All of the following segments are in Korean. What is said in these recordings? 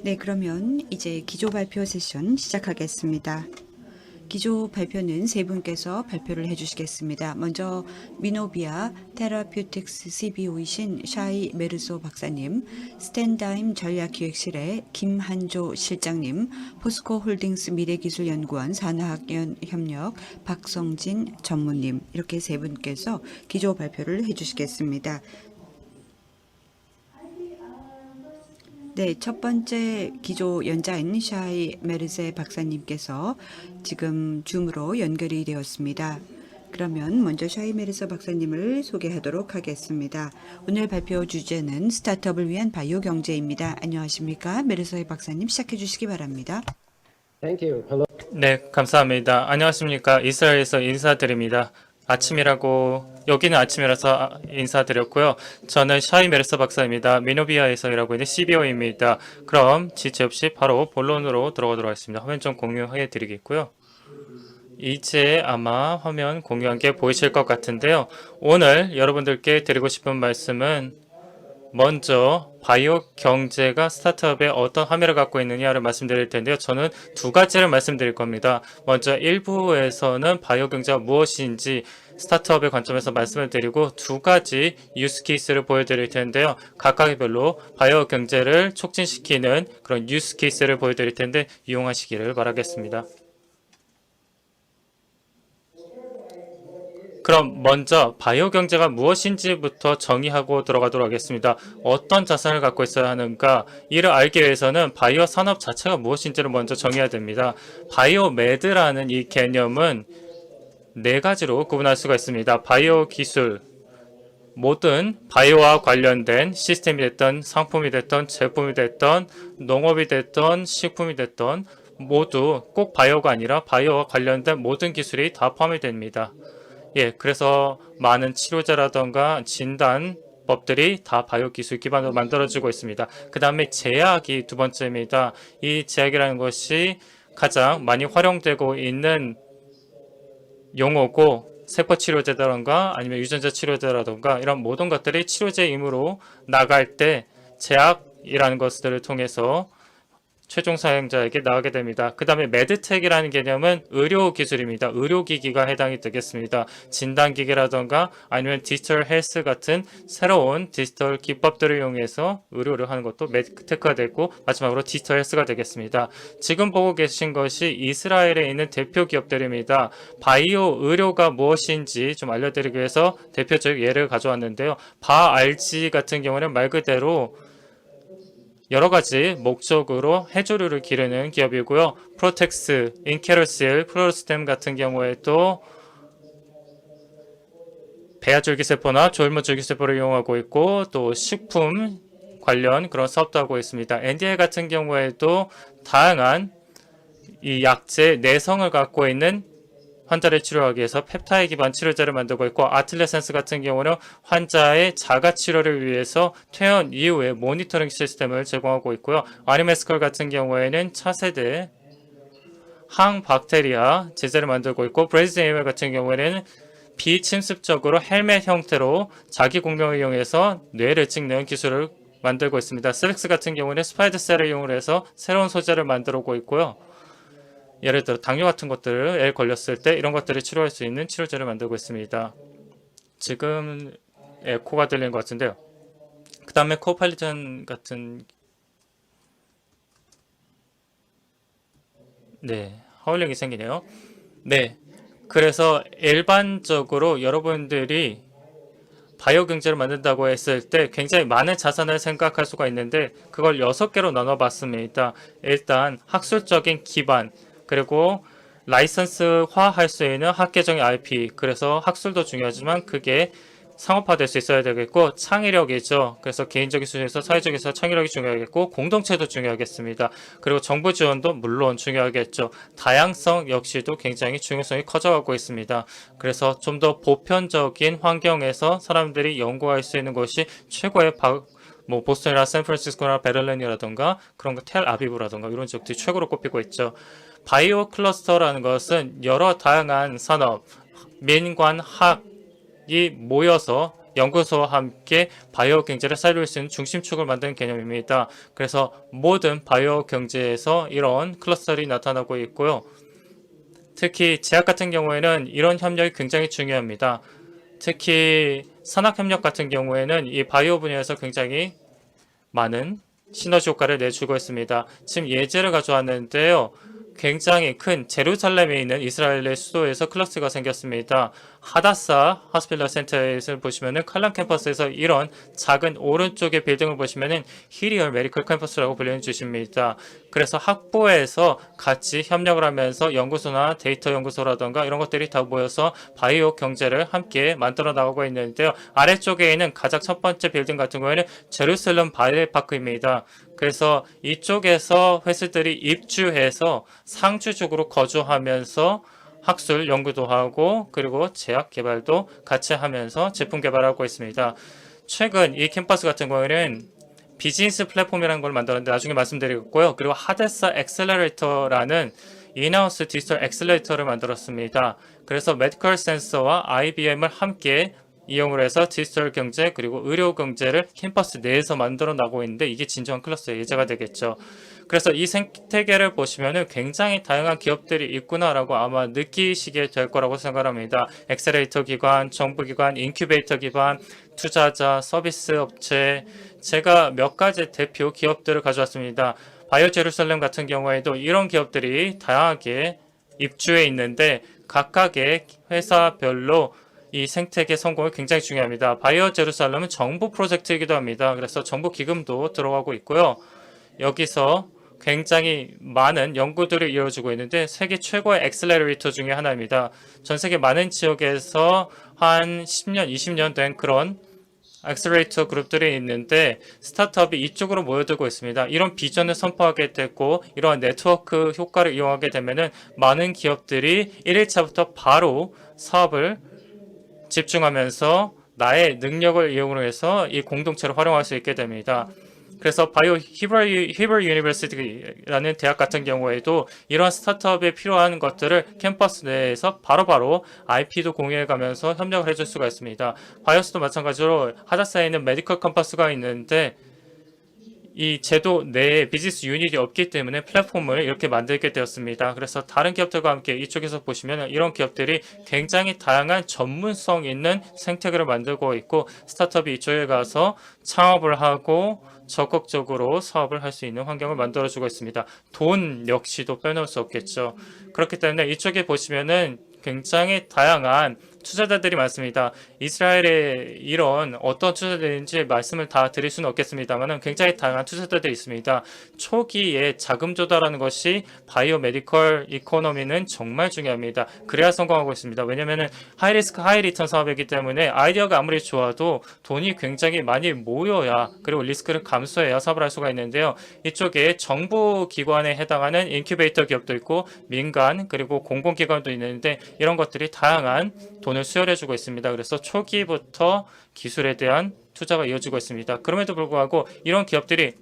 네, 그러면 이제 기조 발표 세션 시작하겠습니다. 기조 발표는 세 분께서 발표를 해주시겠습니다. 먼저 미노비아 테라퓨틱스 CBO이신 샤이 메르소 박사님, 스탠다임 전략기획실의 김한조 실장님, 포스코 홀딩스 미래기술연구원 산하학연 협력 박성진 전무님, 이렇게 세 분께서 기조 발표를 해주시겠습니다. 네, 첫 번째 기조 연자인 샤이 메르세 박사님께서 지금 줌으로 연결이 되었습니다. 그러면 먼저 샤이 메르세 박사님을 소개하도록 하겠습니다. 오늘 발표 주제는 스타트업을 위한 바이오 경제입니다. 안녕하십니까? 메르세 박사님 시작해 주시기 바랍니다. Thank you. Hello. 네, 감사합니다. 안녕하십니까. 이스라엘에서 인사드립니다. 아침이라고, 여기는 아침이라서 인사드렸고요. 저는 샤이 메르서 박사입니다. 미노비아에서 일하고 있는 CBO입니다. 그럼 지체 없이 바로 본론으로 들어가도록 하겠습니다. 화면 좀 공유해 드리겠고요. 이제 아마 화면 공유한 게 보이실 것 같은데요. 오늘 여러분들께 드리고 싶은 말씀은 먼저 바이오 경제가 스타트업에 어떤 함의를 갖고 있느냐를 말씀드릴 텐데요. 저는 두 가지를 말씀드릴 겁니다. 먼저 1부에서는 바이오 경제가 무엇인지 스타트업의 관점에서 말씀을 드리고 두 가지 유스 케이스를 보여드릴 텐데요. 각각의 별로 바이오 경제를 촉진시키는 그런 유스 케이스를 보여드릴 텐데 이용하시기를 바라겠습니다. 그럼 먼저 바이오 경제가 무엇인지부터 정의하고 들어가도록 하겠습니다. 어떤 자산을 갖고 있어야 하는가? 이를 알기 위해서는 바이오 산업 자체가 무엇인지를 먼저 정의해야 됩니다. 바이오매드라는 이 개념은 네 가지로 구분할 수가 있습니다. 바이오 기술, 모든 바이오와 관련된 시스템이 됐던 상품이 됐던 제품이 됐던 농업이 됐던 식품이 됐던 모두 꼭 바이오가 아니라 바이오와 관련된 모든 기술이 다 포함이 됩니다. 예, 그래서 많은 치료제라던가 진단법들이 다 바이오 기술 기반으로 만들어지고 있습니다. 그 다음에 제약이 두 번째입니다. 이 제약이라는 것이 가장 많이 활용되고 있는 용어고 세포 치료제라던가 아니면 유전자 치료제라던가 이런 모든 것들이 치료제 임으로 나갈 때 제약이라는 것들을 통해서 최종 사용자에게 나가게 됩니다. 그 다음에 메드텍이라는 개념은 의료기술입니다. 의료기기가 해당이 되겠습니다. 진단기기라던가 아니면 디지털 헬스 같은 새로운 디지털 기법들을 이용해서 의료를 하는 것도 메드테크가 되고 마지막으로 디지털 헬스가 되겠습니다. 지금 보고 계신 것이 이스라엘에 있는 대표 기업들입니다. 바이오 의료가 무엇인지 좀 알려드리기 위해서 대표적 예를 가져왔는데요. 바알지 같은 경우는 말 그대로 여러 가지 목적으로 해조류를 기르는 기업이고요. 프로텍스, 인케로실, 플로로스템 같은 경우에도 배아줄기세포나 조혈모줄기세포를 이용하고 있고 또 식품 관련 그런 사업도 하고 있습니다. NDI 같은 경우에도 다양한 이 약제 내성을 갖고 있는 환자를 치료하기 위해서 펩타이드 기반 치료제를 만들고 있고 아틀레센스 같은 경우는 환자의 자가 치료를 위해서 퇴원 이후에 모니터링 시스템을 제공하고 있고요. 아니메스컬 같은 경우에는 차세대 항박테리아 제제를 만들고 있고 브레이즈에이멀 같은 경우에는 비침습적으로 헬멧 형태로 자기 공명을 이용해서 뇌를 찍는 기술을 만들고 있습니다. 셀렉스 같은 경우는 스파이더셀을 이용해서 새로운 소재를 만들고 있고요. 예를 들어 당뇨 같은 것들에 걸렸을 때 이런 것들을 치료할 수 있는 치료제를 만들고 있습니다. 지금 에코가 들리는 것 같은데요. 그 다음에 코팔리전 같은 네, 하울링이 생기네요. 네, 그래서 일반적으로 여러분들이 바이오 경제를 만든다고 했을 때 굉장히 많은 자산을 생각할 수가 있는데 그걸 6개로 나눠봤습니다. 일단 학술적인 기반, 그리고 라이선스화 할 수 있는 학계적인 IP, 그래서 학술도 중요하지만 그게 상업화될 수 있어야 되겠고 창의력이죠. 그래서 개인적인 수준에서 사회적에서 창의력이 중요하겠고 공동체도 중요하겠습니다. 그리고 정부 지원도 물론 중요하겠죠. 다양성 역시도 굉장히 중요성이 커져가고 있습니다. 그래서 좀 더 보편적인 환경에서 사람들이 연구할 수 있는 것이 최고의 보스턴이나 샌프란시스코나 베를린이라던가 그런 거 텔아비브라던가 이런 지역들이 최고로 꼽히고 있죠. 바이오 클러스터라는 것은 여러 다양한 산업, 민관, 학이 모여서 연구소와 함께 바이오 경제를 살릴 수 있는 중심축을 만드는 개념입니다. 그래서 모든 바이오 경제에서 이런 클러스터들이 나타나고 있고요. 특히 제약 같은 경우에는 이런 협력이 굉장히 중요합니다. 특히 산학협력 같은 경우에는 이 바이오 분야에서 굉장히 많은 시너지 효과를 내주고 있습니다. 지금 예제를 가져왔는데요. 굉장히 큰 제루살렘에 있는 이스라엘의 수도에서 클러스터가 생겼습니다. 하다사 하스필러 센터에서 보시면은 칼람 캠퍼스에서 이런 작은 오른쪽의 빌딩을 보시면은 히리얼 메디컬 캠퍼스라고 불리는 주십니다. 그래서 학부에서 같이 협력을 하면서 연구소나 데이터 연구소라던가 이런 것들이 다 모여서 바이오 경제를 함께 만들어 나가고 있는데요. 아래쪽에 있는 가장 첫 번째 빌딩 같은 경우에는 제루살렘 바이오파크입니다. 그래서 이쪽에서 회사들이 입주해서 상주적으로 거주하면서 학술 연구도 하고 그리고 제약 개발도 같이 하면서 제품 개발하고 있습니다. 최근 이 캠퍼스 같은 경우에는 비즈니스 플랫폼이라는 걸 만들었는데 나중에 말씀드리겠고요. 그리고 하데사 엑셀러레이터라는 인하우스 디지털 엑셀러레이터를 만들었습니다. 그래서 메디컬 센서와 IBM을 함께 이용을 해서 디지털 경제 그리고 의료 경제를 캠퍼스 내에서 만들어 나가고 있는데 이게 진정한 클러스의 예제가 되겠죠. 그래서 이 생태계를 보시면은 굉장히 다양한 기업들이 있구나라고 아마 느끼시게 될 거라고 생각합니다. 엑셀레이터 기관, 정부 기관, 인큐베이터 기관, 투자자, 서비스 업체, 제가 몇 가지 대표 기업들을 가져왔습니다. 바이오 제루살렘 같은 경우에도 이런 기업들이 다양하게 입주해 있는데 각각의 회사별로 이 생태계 성공이 굉장히 중요합니다. 바이오 제루살렘은 정부 프로젝트이기도 합니다. 그래서 정부 기금도 들어가고 있고요. 여기서 굉장히 많은 연구들이 이루어지고 있는데 세계 최고의 엑셀러레이터 중에 하나입니다. 전 세계 많은 지역에서 한 10년, 20년 된 그런 엑셀러레이터 그룹들이 있는데 스타트업이 이쪽으로 모여들고 있습니다. 이런 비전을 선포하게 됐고 이러한 네트워크 효과를 이용하게 되면은 많은 기업들이 1일차부터 바로 사업을 집중하면서 나의 능력을 이용해서 이 공동체를 활용할 수 있게 됩니다. 그래서 바이오 히브리 유니버시티라는 대학 같은 경우에도 이런 스타트업에 필요한 것들을 캠퍼스 내에서 바로바로 IP도 공유해 가면서 협력을 해줄 수가 있습니다. 바이오스도 마찬가지로 하다사에 있는 메디컬 캠퍼스가 있는데 이 제도 내에 비즈니스 유닛이 없기 때문에 플랫폼을 이렇게 만들게 되었습니다. 그래서 다른 기업들과 함께 이쪽에서 보시면 이런 기업들이 굉장히 다양한 전문성 있는 생태계를 만들고 있고 스타트업이 이쪽에 가서 창업을 하고 적극적으로 사업을 할 수 있는 환경을 만들어주고 있습니다. 돈 역시도 빼놓을 수 없겠죠. 그렇기 때문에 이쪽에 보시면은 굉장히 다양한 투자자들이 많습니다. 이스라엘의 이런 어떤 투자자들인지 말씀을 다 드릴 수는 없겠습니다만 굉장히 다양한 투자자들이 있습니다. 초기에 자금 조달하는 것이 바이오 메디컬 이코노미는 정말 중요합니다. 그래야 성공하고 있습니다. 왜냐하면 하이리스크 하이리턴 사업이기 때문에 아이디어가 아무리 좋아도 돈이 굉장히 많이 모여야 그리고 리스크를 감수해야 사업을 할 수가 있는데요. 이쪽에 정부 기관에 해당하는 인큐베이터 기업도 있고 민간 그리고 공공기관도 있는데 이런 것들이 다양한 돈을 수혈해주고 있습니다. 그래서 초기부터 기술에 대한 투자가 이어지고 있습니다. 그럼에도 불구하고 이런 기업들이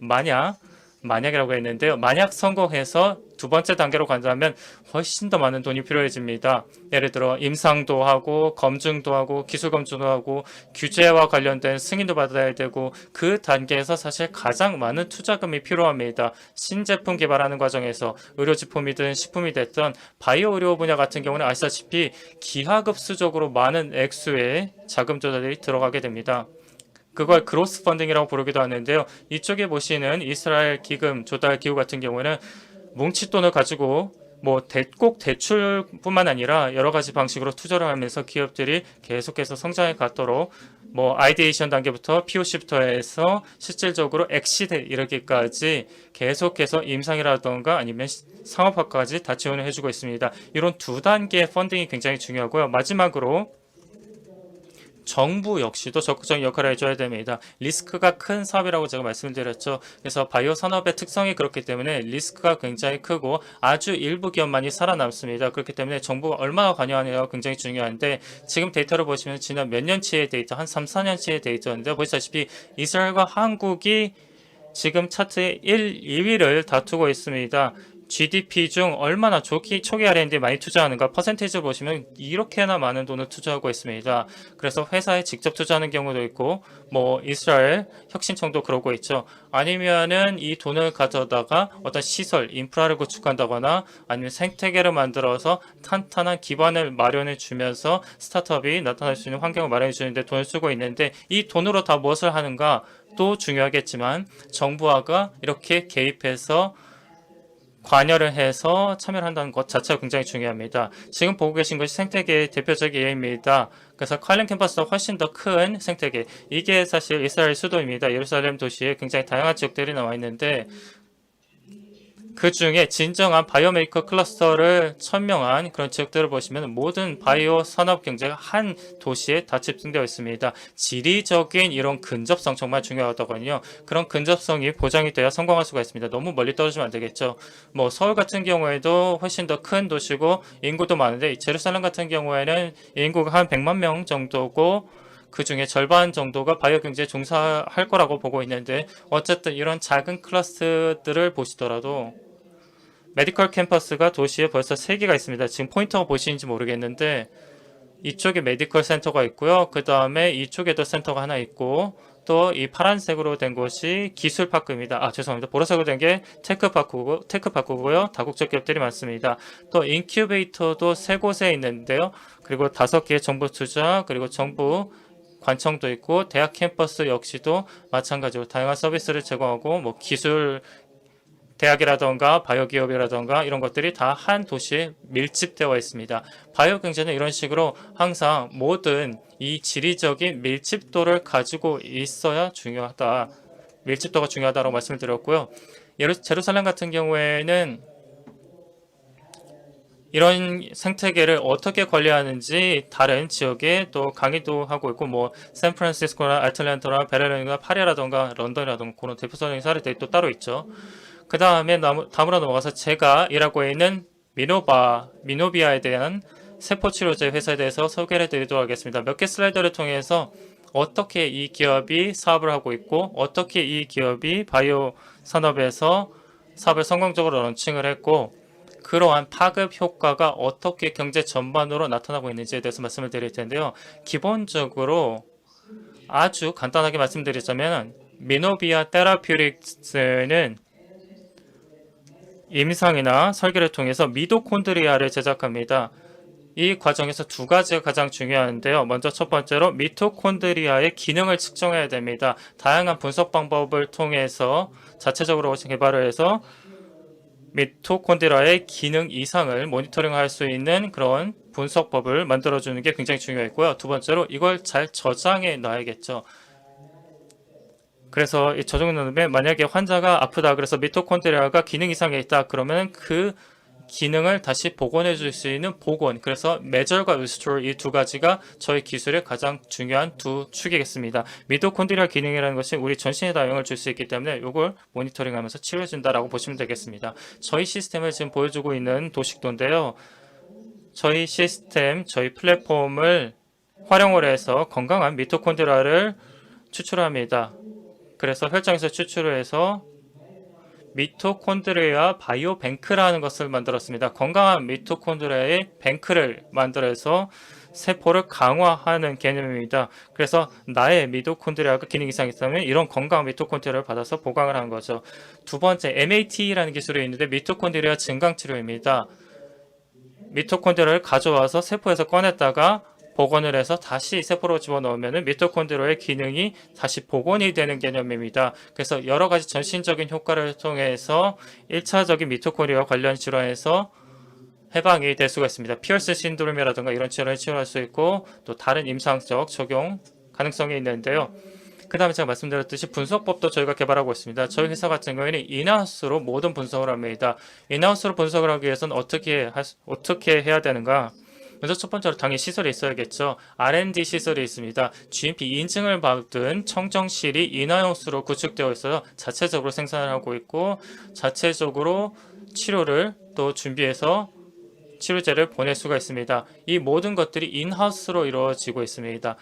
만약이라고 했는데요. 만약 성공해서 두 번째 단계로 간다면 훨씬 더 많은 돈이 필요해집니다. 예를 들어 임상도 하고 검증도 하고 기술 검증도 하고 규제와 관련된 승인도 받아야 되고 그 단계에서 사실 가장 많은 투자금이 필요합니다. 신제품 개발하는 과정에서 의료제품이든 식품이 됐던 바이오 의료 분야 같은 경우는 아시다시피 기하급수적으로 많은 액수의 자금 조달이 들어가게 됩니다. 그걸 그로스 펀딩이라고 부르기도 하는데요. 이쪽에 보시는 이스라엘 기금 조달 기구 같은 경우는 뭉칫돈을 가지고 꼭 대출뿐만 아니라 여러 가지 방식으로 투자를 하면서 기업들이 계속해서 성장해 갔도록 아이디에이션 단계부터 POC부터 해서 실질적으로 엑시드 이르기까지 계속해서 임상이라던가 아니면 상업화까지 다 지원을 해주고 있습니다. 이런 두 단계의 펀딩이 굉장히 중요하고요. 마지막으로 정부 역시도 적극적인 역할을 해줘야 됩니다. 리스크가 큰 사업이라고 제가 말씀드렸죠. 그래서 바이오 산업의 특성이 그렇기 때문에 리스크가 굉장히 크고 아주 일부 기업만이 살아남습니다. 그렇기 때문에 정부가 얼마나 관여하느냐가 굉장히 중요한데 지금 데이터를 보시면 지난 몇 년치의 데이터, 한 3, 4년치의 데이터인데 보시다시피 이스라엘과 한국이 지금 차트의 1, 2위를 다투고 있습니다. GDP 중 얼마나 초기 R&D 많이 투자하는가 퍼센테이지를 보시면 이렇게나 많은 돈을 투자하고 있습니다. 그래서 회사에 직접 투자하는 경우도 있고 뭐 이스라엘 혁신청도 그러고 있죠. 아니면은 이 돈을 가져다가 어떤 시설, 인프라를 구축한다거나 아니면 생태계를 만들어서 탄탄한 기반을 마련해 주면서 스타트업이 나타날 수 있는 환경을 마련해 주는데 돈을 쓰고 있는데 이 돈으로 다 무엇을 하는가 또 중요하겠지만 정부가 이렇게 개입해서 관여를 해서 참여를 한다는 것 자체가 굉장히 중요합니다. 지금 보고 계신 것이 생태계의 대표적인 예입니다. 그래서 칼렌 캠퍼스보다 훨씬 더 큰 생태계. 이게 사실 이스라엘 수도입니다. 예루살렘 도시에 굉장히 다양한 지역들이 나와 있는데 그 중에 진정한 바이오메이커 클러스터를 천명한 그런 지역들을 보시면 모든 바이오 산업 경제가 한 도시에 다 집중되어 있습니다. 지리적인 이런 근접성 정말 중요하더군요. 그런 근접성이 보장이 돼야 성공할 수가 있습니다. 너무 멀리 떨어지면 안 되겠죠. 뭐 서울 같은 경우에도 훨씬 더 큰 도시고 인구도 많은데 제루살렘 같은 경우에는 인구가 한 100만 명 정도고 그 중에 절반 정도가 바이오 경제에 종사할 거라고 보고 있는데 어쨌든 이런 작은 클러스터들을 보시더라도 메디컬 캠퍼스가 도시에 벌써 3개가 있습니다. 지금 포인터가 보시는지 모르겠는데 이쪽에 메디컬 센터가 있고요. 그 다음에 이쪽에도 센터가 하나 있고 또 이 파란색으로 된 곳이 기술 파크입니다. 죄송합니다. 보라색으로 된 게 테크파크고요. 다국적 기업들이 많습니다. 또 인큐베이터도 3곳에 있는데요. 그리고 5개의 정부 투자 그리고 정부 관청도 있고 대학 캠퍼스 역시도 마찬가지로 다양한 서비스를 제공하고 뭐 기술 대학이라던가 바이오 기업이라던가 이런 것들이 다 한 도시에 밀집되어 있습니다. 바이오 경제는 이런 식으로 항상 모든 이 지리적인 밀집도를 가지고 있어야 중요하다. 밀집도가 중요하다고 말씀을 드렸고요. 제루살렘 같은 경우에는 이런 생태계를 어떻게 관리하는지 다른 지역에 또 강의도 하고 있고 뭐 샌프란시스코나 애틀랜타나 베를린이나 파리라던가 런던이라던가 그런 대표적인 사례들이 또 따로 있죠. 그 다음에 다음으로 넘어가서 제가 일하고 있는 미노비아에 대한 세포치료제 회사에 대해서 소개를 드리도록 하겠습니다. 몇 개 슬라이드를 통해서 어떻게 이 기업이 사업을 하고 있고 어떻게 이 기업이 바이오 산업에서 사업을 성공적으로 런칭을 했고 그러한 파급 효과가 어떻게 경제 전반으로 나타나고 있는지에 대해서 말씀을 드릴 텐데요. 기본적으로 아주 간단하게 말씀드리자면 미노비아 테라퓨틱스는 임상이나 설계를 통해서 미토콘드리아를 제작합니다. 이 과정에서 2가지가 가장 중요한데요. 먼저 첫 번째로 미토콘드리아의 기능을 측정해야 됩니다. 다양한 분석 방법을 통해서 자체적으로 개발을 해서 미토콘드리아의 기능 이상을 모니터링할 수 있는 그런 분석법을 만들어주는 게 굉장히 중요했고요. 두 번째로 이걸 잘 저장해 놔야겠죠. 그래서 이 저장해 놓으면 만약에 환자가 아프다 그래서 미토콘드리아가 기능 이상에 있다 그러면 그 기능을 다시 복원해 줄 수 있는 복원 그래서 메저과 리스토어 이 2가지가 저희 기술의 가장 중요한 2축이겠습니다. 미토콘드리아 기능이라는 것이 우리 전신에 다 영향을 줄 수 있기 때문에 이걸 모니터링하면서 치료해 준다라고 보시면 되겠습니다. 저희 시스템을 지금 보여주고 있는 도식도인데요. 저희 시스템, 저희 플랫폼을 활용을 해서 건강한 미토콘드리아를 추출합니다. 그래서 혈장에서 추출을 해서 미토콘드리아 바이오 뱅크라는 것을 만들었습니다. 건강한 미토콘드리아의 뱅크를 만들어서 세포를 강화하는 개념입니다. 그래서 나의 미토콘드리아가 기능 이상이 있다면 이런 건강한 미토콘드리아를 받아서 보강을 하는 거죠. 두 번째 MAT라는 기술이 있는데 미토콘드리아 증강 치료입니다. 미토콘드리아를 가져와서 세포에서 꺼냈다가 복원을 해서 다시 세포로 집어넣으면 미토콘드리아의 기능이 다시 복원이 되는 개념입니다. 그래서 여러 가지 전신적인 효과를 통해서 1차적인 미토콘드리아 관련 질환에서 해방이 될 수가 있습니다. 피어스 신드롬이라든가 이런 질환을 치료할 수 있고 또 다른 임상적 적용 가능성이 있는데요. 그 다음에 제가 말씀드렸듯이 분석법도 저희가 개발하고 있습니다. 저희 회사 같은 경우에는 인하우스로 모든 분석을 합니다. 인하우스로 분석을 하기 위해서는 어떻게 해야 되는가? 먼저 첫 번째로 당연히 시설이 있어야겠죠. R&D 시설이 있습니다. GMP 인증을 받은 청정실이 인하우스로 구축되어 있어서 자체적으로 생산을 하고 있고 자체적으로 치료를 또 준비해서 치료제를 보낼 수가 있습니다. 이 모든 것들이 인하우스로 이루어지고 있습니다.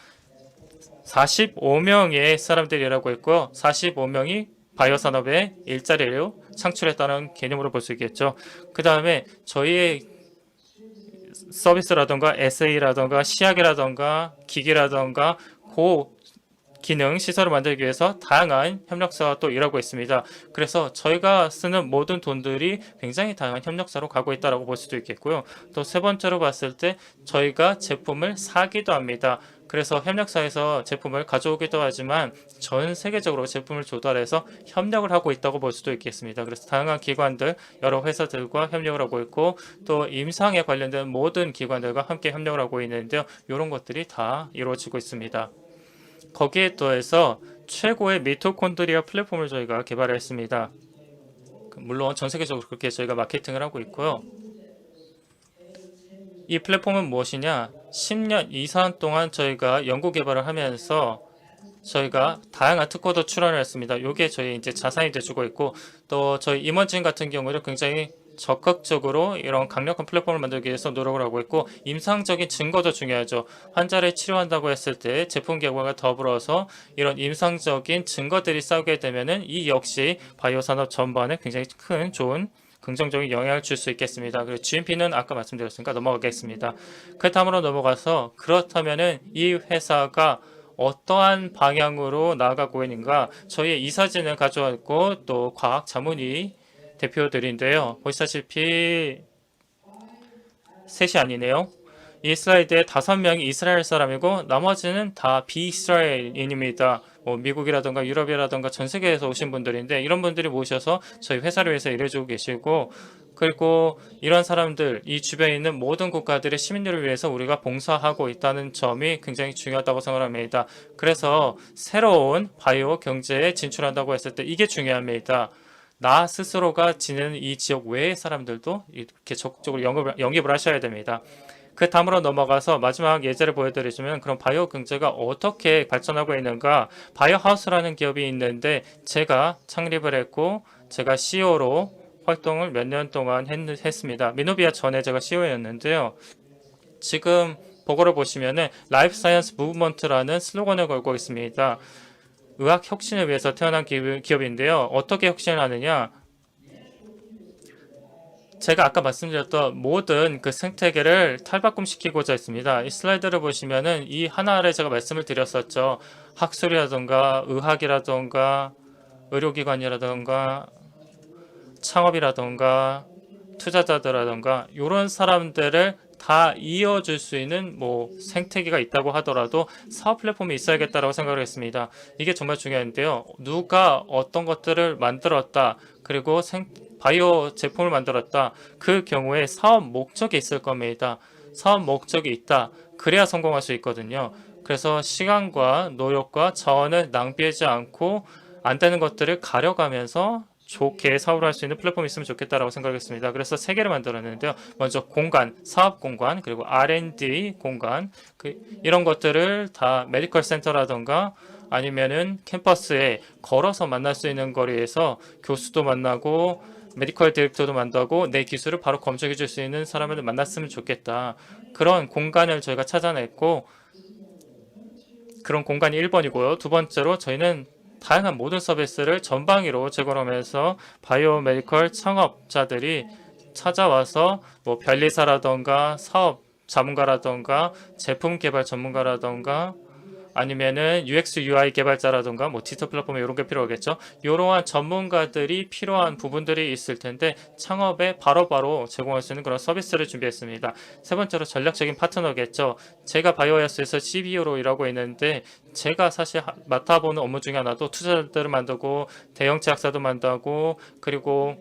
45명의 사람들이 일하고 있고요. 45명이 바이오 산업의 일자리로 창출했다는 개념으로 볼 수 있겠죠. 그 다음에 저희의 서비스라던가 SA라던가 시약이라던가 기기라던가 고 기능 시설을 만들기 위해서 다양한 협력사가 또 일하고 있습니다. 그래서 저희가 쓰는 모든 돈들이 굉장히 다양한 협력사로 가고 있다고 볼 수도 있겠고요. 또 세 번째로 봤을 때 저희가 제품을 사기도 합니다. 그래서 협력사에서 제품을 가져오기도 하지만 전 세계적으로 제품을 조달해서 협력을 하고 있다고 볼 수도 있겠습니다. 그래서 다양한 기관들, 여러 회사들과 협력을 하고 있고 또 임상에 관련된 모든 기관들과 함께 협력을 하고 있는데요. 이런 것들이 다 이루어지고 있습니다. 거기에 더해서 최고의 미토콘드리아 플랫폼을 저희가 개발했습니다. 물론 전 세계적으로 그렇게 저희가 마케팅을 하고 있고요. 이 플랫폼은 무엇이냐? 10년 이상 동안 저희가 연구 개발을 하면서 저희가 다양한 특허도 출원을 했습니다. 이게 저희 이제 자산이 돼주고 있고 또 저희 임원진 같은 경우는 굉장히 적극적으로 이런 강력한 플랫폼을 만들기 위해서 노력을 하고 있고 임상적인 증거도 중요하죠. 환자를 치료한다고 했을 때 제품 개발과 더불어서 이런 임상적인 증거들이 쌓이게 되면은 이 역시 바이오 산업 전반에 굉장히 큰 좋은 긍정적인 영향을 줄 수 있겠습니다. 그리고 GMP는 아까 말씀드렸으니까 넘어가겠습니다. 그 다음으로 넘어가서 그렇다면은 이 회사가 어떠한 방향으로 나아가고 있는가 저희의 이사진을 가져왔고 또 과학 자문위 대표들인데요. 보시다시피 셋이 아니네요. 이 슬라이드에 5명이 이스라엘 사람이고 나머지는 다 비이스라엘인입니다. 미국이라든가 유럽이라든가 전 세계에서 오신 분들인데 이런 분들이 모셔서 저희 회사를 위해서 일해주고 계시고 그리고 이런 사람들 이 주변에 있는 모든 국가들의 시민들을 위해서 우리가 봉사하고 있다는 점이 굉장히 중요하다고 생각합니다. 그래서 새로운 바이오 경제에 진출한다고 했을 때 이게 중요합니다. 나 스스로가 지내는 이 지역 외의 사람들도 이렇게 적극적으로 영입을 하셔야 됩니다. 그 다음으로 넘어가서 마지막 예제를 보여드리자면 그럼 바이오 경제가 어떻게 발전하고 있는가 바이오 하우스라는 기업이 있는데 제가 창립을 했고 제가 CEO로 활동을 몇 년 동안 했습니다. 미노비아 전에 제가 CEO였는데요. 지금 보고를 보시면은 라이프 사이언스 무브먼트라는 슬로건을 걸고 있습니다. 의학 혁신을 위해서 태어난 기업인데요. 어떻게 혁신을 하느냐? 제가 아까 말씀드렸던 모든 그 생태계를 탈바꿈시키고자 했습니다. 이 슬라이드를 보시면은 이 하나를 제가 말씀을 드렸었죠. 학술이라던가 의학이라던가 의료기관이라던가 창업이라던가 투자자들이라던가 이런 사람들을 다 이어줄 수 있는 생태계가 있다고 하더라도 사업 플랫폼이 있어야겠다라고 생각을 했습니다. 이게 정말 중요한데요. 누가 어떤 것들을 만들었다. 그리고 바이오 제품을 만들었다. 그 경우에 사업 목적이 있을 겁니다. 사업 목적이 있다. 그래야 성공할 수 있거든요. 그래서 시간과 노력과 자원을 낭비하지 않고 안 되는 것들을 가려가면서 좋게 사업을 할 수 있는 플랫폼이 있으면 좋겠다라고 생각했습니다. 그래서 세 개를 만들었는데요. 먼저 공간, 사업 공간, 그리고 R&D 공간, 이런 것들을 다 메디컬 센터라던가 아니면은 캠퍼스에 걸어서 만날 수 있는 거리에서 교수도 만나고 메디컬 디렉터도 만나고 내 기술을 바로 검증해 줄 수 있는 사람을 만났으면 좋겠다. 그런 공간을 저희가 찾아냈고 그런 공간이 1번이고요. 두 번째로 저희는 다양한 모든 서비스를 전방위로 제공하면서 바이오 메디컬 창업자들이 찾아와서 변리사라던가 사업 자문가라던가 제품 개발 전문가라던가 아니면은 UX, UI 개발자라던가 디지털 플랫폼에 이런 게 필요하겠죠. 이러한 전문가들이 필요한 부분들이 있을 텐데 창업에 바로바로 제공할 수 있는 그런 서비스를 준비했습니다. 세 번째로 전략적인 파트너겠죠. 제가 바이오하우스에서 CBO로 일하고 있는데 제가 사실 맡아보는 업무 중에 하나도 투자자들을 만들고 대형 제약사도 만들고 그리고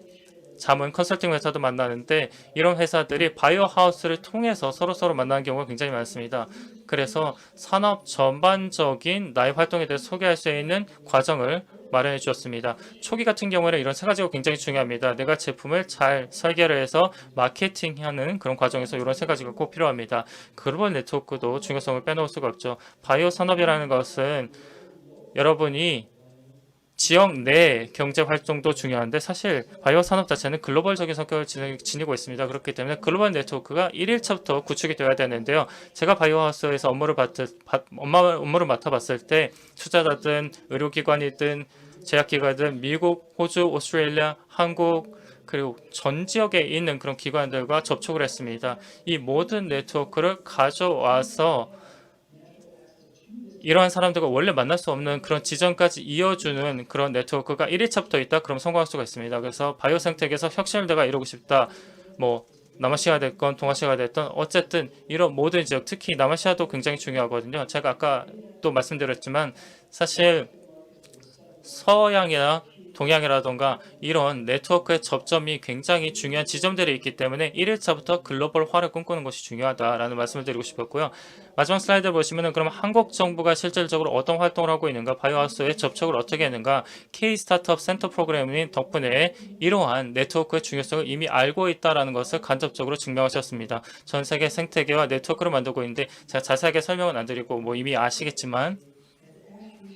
자문 컨설팅 회사도 만나는데 이런 회사들이 바이오 하우스를 통해서 서로 만나는 경우가 굉장히 많습니다. 그래서 산업 전반적인 나의 활동에 대해서 소개할 수 있는 과정을 마련해 주었습니다. 초기 같은 경우에는 이런 세 가지가 굉장히 중요합니다. 내가 제품을 잘 설계를 해서 마케팅하는 그런 과정에서 이런 세 가지가 꼭 필요합니다. 글로벌 네트워크도 중요성을 빼놓을 수가 없죠. 바이오 산업이라는 것은 여러분이 지역 내 경제 활동도 중요한데 사실 바이오 산업 자체는 글로벌적인 성격을 지니고 있습니다. 그렇기 때문에 글로벌 네트워크가 1일차부터 구축이 되어야 되는데요. 제가 바이오하우스에서 업무를 맡아봤을 때 투자자든 의료기관이든 제약기관은 미국, 호주, 오스트레일리아, 한국 그리고 전 지역에 있는 그런 기관들과 접촉을 했습니다. 이 모든 네트워크를 가져와서 이러한 사람들과 원래 만날 수 없는 그런 지점까지 이어주는 그런 네트워크가 1일차부터 있다. 그럼 성공할 수가 있습니다. 그래서 바이오 생텍에서 혁신을 내가 이루고 싶다. 뭐 남아시아가 됐건 동아시아가 됐든 어쨌든 이런 모든 지역, 특히 남아시아도 굉장히 중요하거든요. 제가 아까 또 말씀드렸지만 사실 서양이나 동양이라던가 이런 네트워크의 접점이 굉장히 중요한 지점들이 있기 때문에 1일차부터 글로벌화를 꿈꾸는 것이 중요하다라는 말씀을 드리고 싶었고요. 마지막 슬라이드 보시면은 그럼 한국 정부가 실질적으로 어떤 활동을 하고 있는가, 바이오하우스의 접촉을 어떻게 했는가, K 스타트업 센터 프로그램인 덕분에 이러한 네트워크의 중요성을 이미 알고 있다라는 것을 간접적으로 증명하셨습니다. 전 세계 생태계와 네트워크를 만들고 있는데 제가 자세하게 설명은 안 드리고 뭐 이미 아시겠지만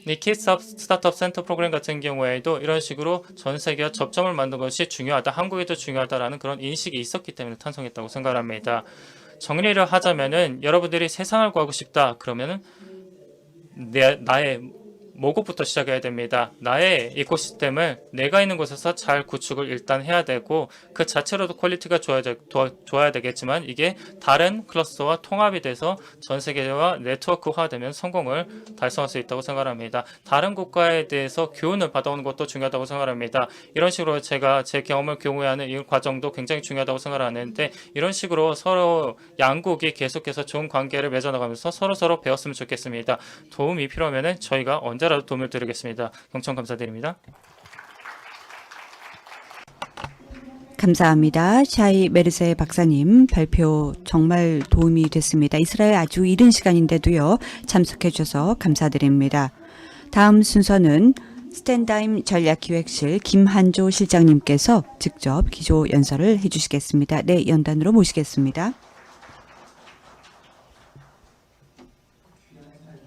이 K 스타트업 센터 프로그램 같은 경우에도 이런 식으로 전 세계와 접점을 만든 것이 중요하다, 한국에도 중요하다라는 그런 인식이 있었기 때문에 탄생했다고 생각합니다. 정리를 하자면은 여러분들이 세상을 구하고 싶다 그러면은 나의 뭐부터 시작해야 됩니다. 나의 이코시스템을 내가 있는 곳에서 잘 구축을 일단 해야 되고 그 자체로도 퀄리티가 좋아야 되겠지만 이게 다른 클러스터와 통합이 돼서 전 세계와 네트워크화되면 성공을 달성할 수 있다고 생각합니다. 다른 국가에 대해서 교훈을 받아오는 것도 중요하다고 생각합니다. 이런 식으로 제가 제 경험을 공유하는 이 과정도 굉장히 중요하다고 생각하는데 이런 식으로 서로 양국이 계속해서 좋은 관계를 맺어나가면서 서로 배웠으면 좋겠습니다. 도움이 필요하면 저희가 언제라도 도움을 드리겠습니다. 경청 감사드립니다. 감사합니다. 샤이 메르세 박사님 발표 정말 도움이 됐습니다. 이스라엘 아주 이른 시간인데도요. 참석해 주셔서 감사드립니다. 다음 순서는 스탠다임 전략기획실 김한조 실장님께서 직접 기조 연설을 해주시겠습니다. 네, 연단으로 모시겠습니다.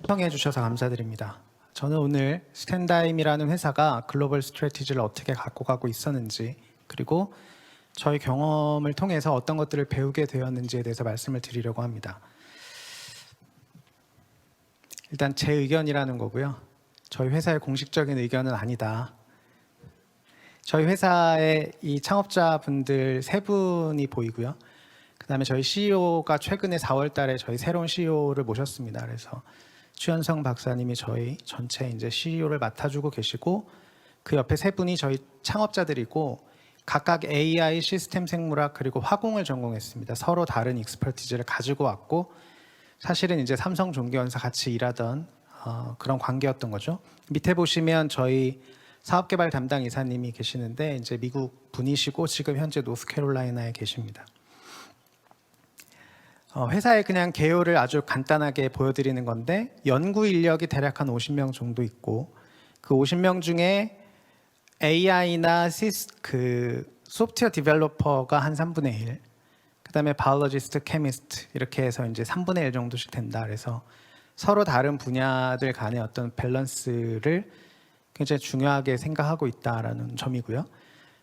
시청해 주셔서 감사드립니다. 저는 오늘 스탠다임이라는 회사가 글로벌 스트래티지를 어떻게 갖고 가고 있었는지 그리고 저희 경험을 통해서 어떤 것들을 배우게 되었는지에 대해서 말씀을 드리려고 합니다. 일단 제 의견이라는 거고요. 저희 회사의 공식적인 의견은 아니다. 저희 회사의 이 창업자분들 세 분이 보이고요. 그다음에 저희 CEO가 최근에 4월 달에 저희 새로운 CEO를 모셨습니다. 그래서 추현성 박사님이 저희 전체 이제 CEO를 맡아주고 계시고 그 옆에 세 분이 저희 창업자들이고 각각 AI, 시스템 생물학 그리고 화공을 전공했습니다. 서로 다른 익스퍼티즈를 가지고 왔고 사실은 이제 삼성 종기원사 같이 일하던 그런 관계였던 거죠. 밑에 보시면 저희 사업개발 담당 이사님이 계시는데 이제 미국 분이시고 지금 현재 노스캐롤라이나에 계십니다. 회사의 그냥 개요를 아주 간단하게 보여드리는 건데 연구 인력이 대략 한 50명 정도 있고 그 50명 중에 AI나 소프트웨어 디벨로퍼가 한 3분의 1, 그다음에 바이올로지스트, 케미스트 이렇게 해서 이제 3분의 1 정도씩 된다. 그래서 서로 다른 분야들 간의 어떤 밸런스를 굉장히 중요하게 생각하고 있다라는 점이고요.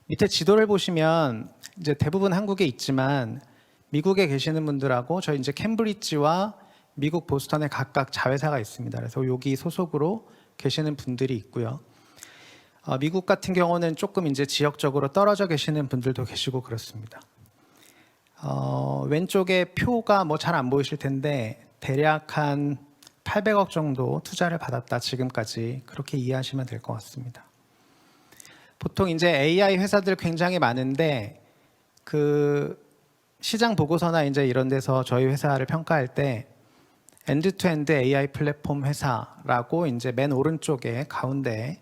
밑에 지도를 보시면 이제 대부분 한국에 있지만 미국에 계시는 분들하고 저희 이제 캠브리지와 미국 보스턴에 각각 자회사가 있습니다. 그래서 여기 소속으로 계시는 분들이 있고요. 미국 같은 경우는 조금 이제 지역적으로 떨어져 계시는 분들도 계시고 그렇습니다. 왼쪽에 표가 뭐 잘 안 보이실 텐데 대략 한 800억 정도 투자를 받았다 지금까지 그렇게 이해하시면 될 것 같습니다. 보통 이제 AI 회사들 굉장히 많은데 그 시장 보고서나 이제 이런 데서 저희 회사를 평가할 때 엔드-투-엔드 AI 플랫폼 회사라고 이제 맨 오른쪽에 가운데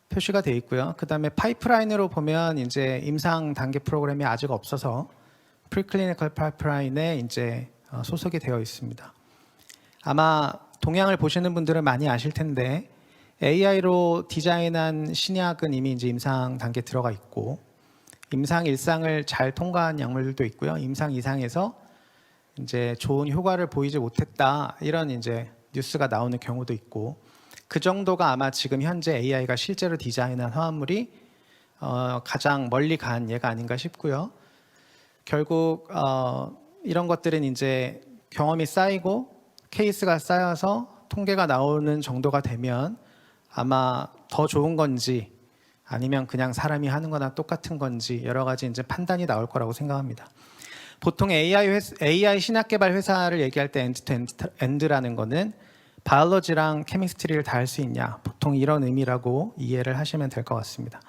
표시가 되어 있고요. 그다음에 파이프라인으로 보면 이제 임상 단계 프로그램이 아직 없어서 프리클리니컬 파이프라인에 이제 소속이 되어 있습니다. 아마 동향을 보시는 분들은 많이 아실 텐데 AI로 디자인한 신약은 이미 이제 임상 단계 들어가 있고 임상 1상을 잘 통과한 약물들도 있고요. 임상 2상에서 이제 좋은 효과를 보이지 못했다 이런 이제 뉴스가 나오는 경우도 있고 그 정도가 아마 지금 현재 AI가 실제로 디자인한 화합물이 가장 멀리 간 예가 아닌가 싶고요. 결국 이런 것들은 이제 경험이 쌓이고 케이스가 쌓여서 통계가 나오는 정도가 되면 아마 더 좋은 건지 아니면 그냥 사람이 하는 거나 똑같은 건지 여러 가지 이제 판단이 나올 거라고 생각합니다. 보통 AI 신약 개발 회사를 얘기할 때 엔드 투 엔드라는 거는 바이올로지랑 케미스트리를 다 할 수 있냐, 보통 이런 의미라고 이해를 하시면 될 것 같습니다.